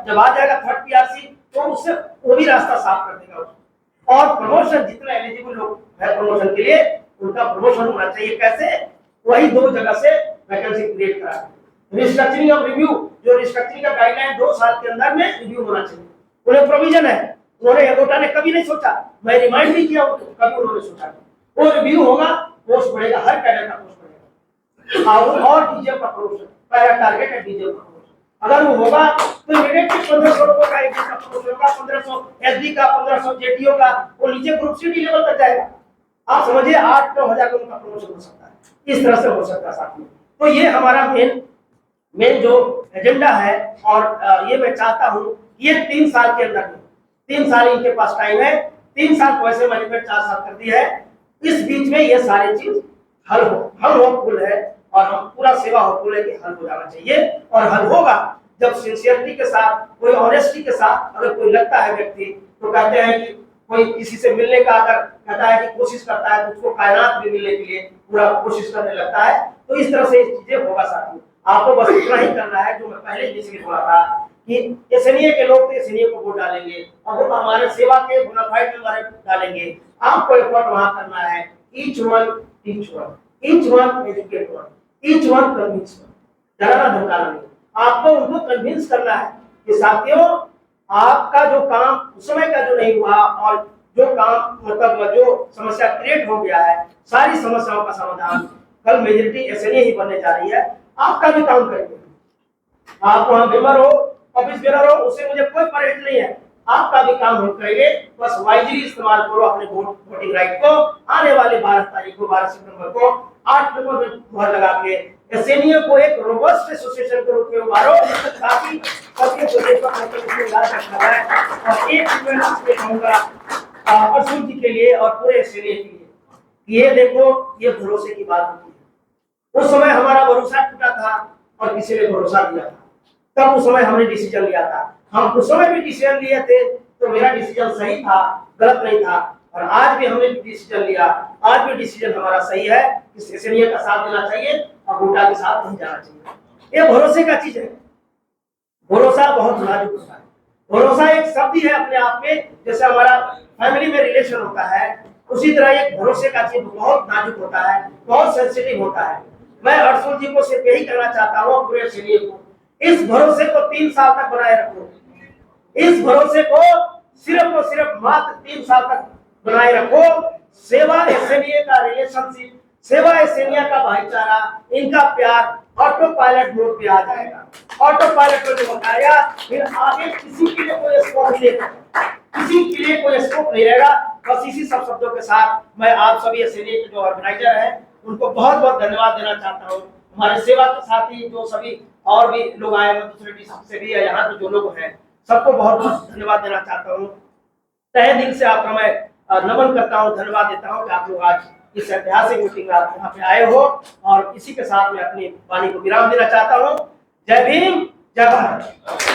जब आ जाएगा थर्ड पीआरसी तो उससे वो भी रास्ता साफ कर देगा उसको। और प्रमोशन, जितने एलिजिबल लोग है प्रमोशन के लिए, उनका प्रमोशन होना चाहिए। कैसे, वही 2 जगह से वैकेंसी क्रिएट करा, रिस्ट्रक्चरिंग और रिव्यू, जो रिस्ट्रक्चरिंग का गाइडलाइन 2 साल के अंदर में रिव्यू होना चाहिए, उन्हें प्रोविजन है। उन्होंने एगोटा ने कभी नहीं सोचा, मैं रिमाइंड भी किया उनको, कभी उन्होंने सोचा वो रिव्यू होगा, पोस्ट बढ़ेगा, हर कैडर का पोस्ट बढ़ेगा, और डीजे का प्रमोशन, पहला टारगेट है डीजे का प्रमोशन। अगर वो होगा तो इमीडिएटली 1500 लोगों का एडी का प्रमोशन होगा, 1500 एसडी का, 1500 जेटीओ का, वो नीचे ग्रुप सी डी लेवल तक जाएगा। आप समझिए 8-9 हजार लोगों का प्रमोशन हो सकता है, इस तरह से हो सकता है साथियों। तो ये हमारा मेन जो एजेंडा है, और ये मैं चाहता हूं ये 3 साल के अंदर में, 3 साल इनके पास टाइम है, 3 साल को ऐसे मैनेजमेंट 4 साल कर दी है, इस बीच में ये सारी चीज हल होपफुल है, और हम पूरा सेवा होपफुल है कि हल हो जाना चाहिए। और हल होगा जब सिंसियरिटी के साथ, कोई ऑनेस्टी के साथ, अगर कोई लगता है व्यक्ति, तो कहते हैं कि कोई किसी से मिलने का अगर कहता है कि कोशिश करता है, तो उसको कायनात में मिलने के लिए पूरा कोशिश करने लगता है। तो इस तरह से ये चीजें होगा साथियों। आपको बस इतना ही करना है जो मैं पहले जिसकी बोला था कि एसएनए के लोग तो एसएनए को वोट डालेंगे, और वो हमारे सेवा के बोनाफाइड मेंबर डालेंगे। आपको एफर्ट वहां करना है, each one teach one, each one educate one, each one convince one, डराना धमकाना नहीं। आपको उनको कन्विंस करना है कि साथियों आपका जो काम उस समय का जो नहीं हुआ, और जो काम मतलब जो समस्या क्रिएट हो गया है, सारी समस्याओं का समाधान कल मेजोरिटी एसएनए ही बनने जा रही है, आपका भी काम करेंगे। आप वहां मेंबर हो, ऑफिस बेरर हो, उससे मुझे कोई परहेज नहीं है, आपका भी काम हम करेंगे। बस वाइजली इस्तेमाल करो अपने वोटिंग राइट को। आने वाले 12 तारीख को, 12 सितंबर को 8 नंबर में मुहर लगा के एसएनए को एक रोबस्ट एसोसिएशन के रूप में उभारो, ताकि सबके प्रदेश का रखा जाए। और एक चीज कहूंगा अरसुल जी के लिए और पूरे एसएनए के लिए, ये देखो ये भरोसे की बात होती है। उस समय हमारा भरोसा टूटा था और किसी ने भरोसा दिया था, तब उस समय हमने डिसीजन लिया था। हम उस समय भी डिसीजन लिए थे, तो मेरा डिसीजन सही था, गलत नहीं था। और आज भी हमने डिसीजन लिया, आज भी डिसीजन हमारा सही है कि एसएनए का साथ देना चाहिए और गोटा के साथ नहीं जाना चाहिए। ये भरोसे का चीज है। भरोसा बहुत नाजुक होता है। भरोसा एक शब्द ही है अपने आप में, जैसे हमारा फैमिली में रिलेशन होता है, उसी तरह एक भरोसे का चीज बहुत नाजुक होता है, बहुत सेंसिटिव होता है। मैं अर्जुन जी को सिर्फ यही कहना चाहता हूँ, पूरे सीनियर को, इस भरोसे को 3 साल तक बनाए रखो। इस भरोसे को सिर्फ और सिर्फ मात्र 3 साल तक बनाए रखो। सेवा एसएनए का रिलेशनशिप, सेवा एसएनए का भाईचारा, इनका प्यार ऑटो पायलट मोड पे आ जाएगा। ऑटो पायलट में जो बताया, फिर आगे किसी के लिए कोई स्कोप नहीं रहेगा, किसी के लिए कोई स्कोप नहीं रहेगा। बस इसी सब शब्दों के साथ मैं आप सभी एसएनए के जो ऑर्गेनाइजर हैं उनको बहुत बहुत धन्यवाद देना चाहता हूँ। हमारे सेवा के साथी जो सभी और भी लोग आए, दूसरे डिस्ट्रिक्ट से भी है, यहाँ पे जो लोग हैं सबको बहुत बहुत धन्यवाद देना चाहता हूँ। तहे दिल से आपका मैं नमन करता हूँ, धन्यवाद देता हूँ कि आप लोग आज इस ऐतिहासिक मीटिंग में आप यहाँ पे आए हो। और इसी के साथ मैं अपनी वाणी को विराम देना चाहता हूँ। जय भीम, जय भारत।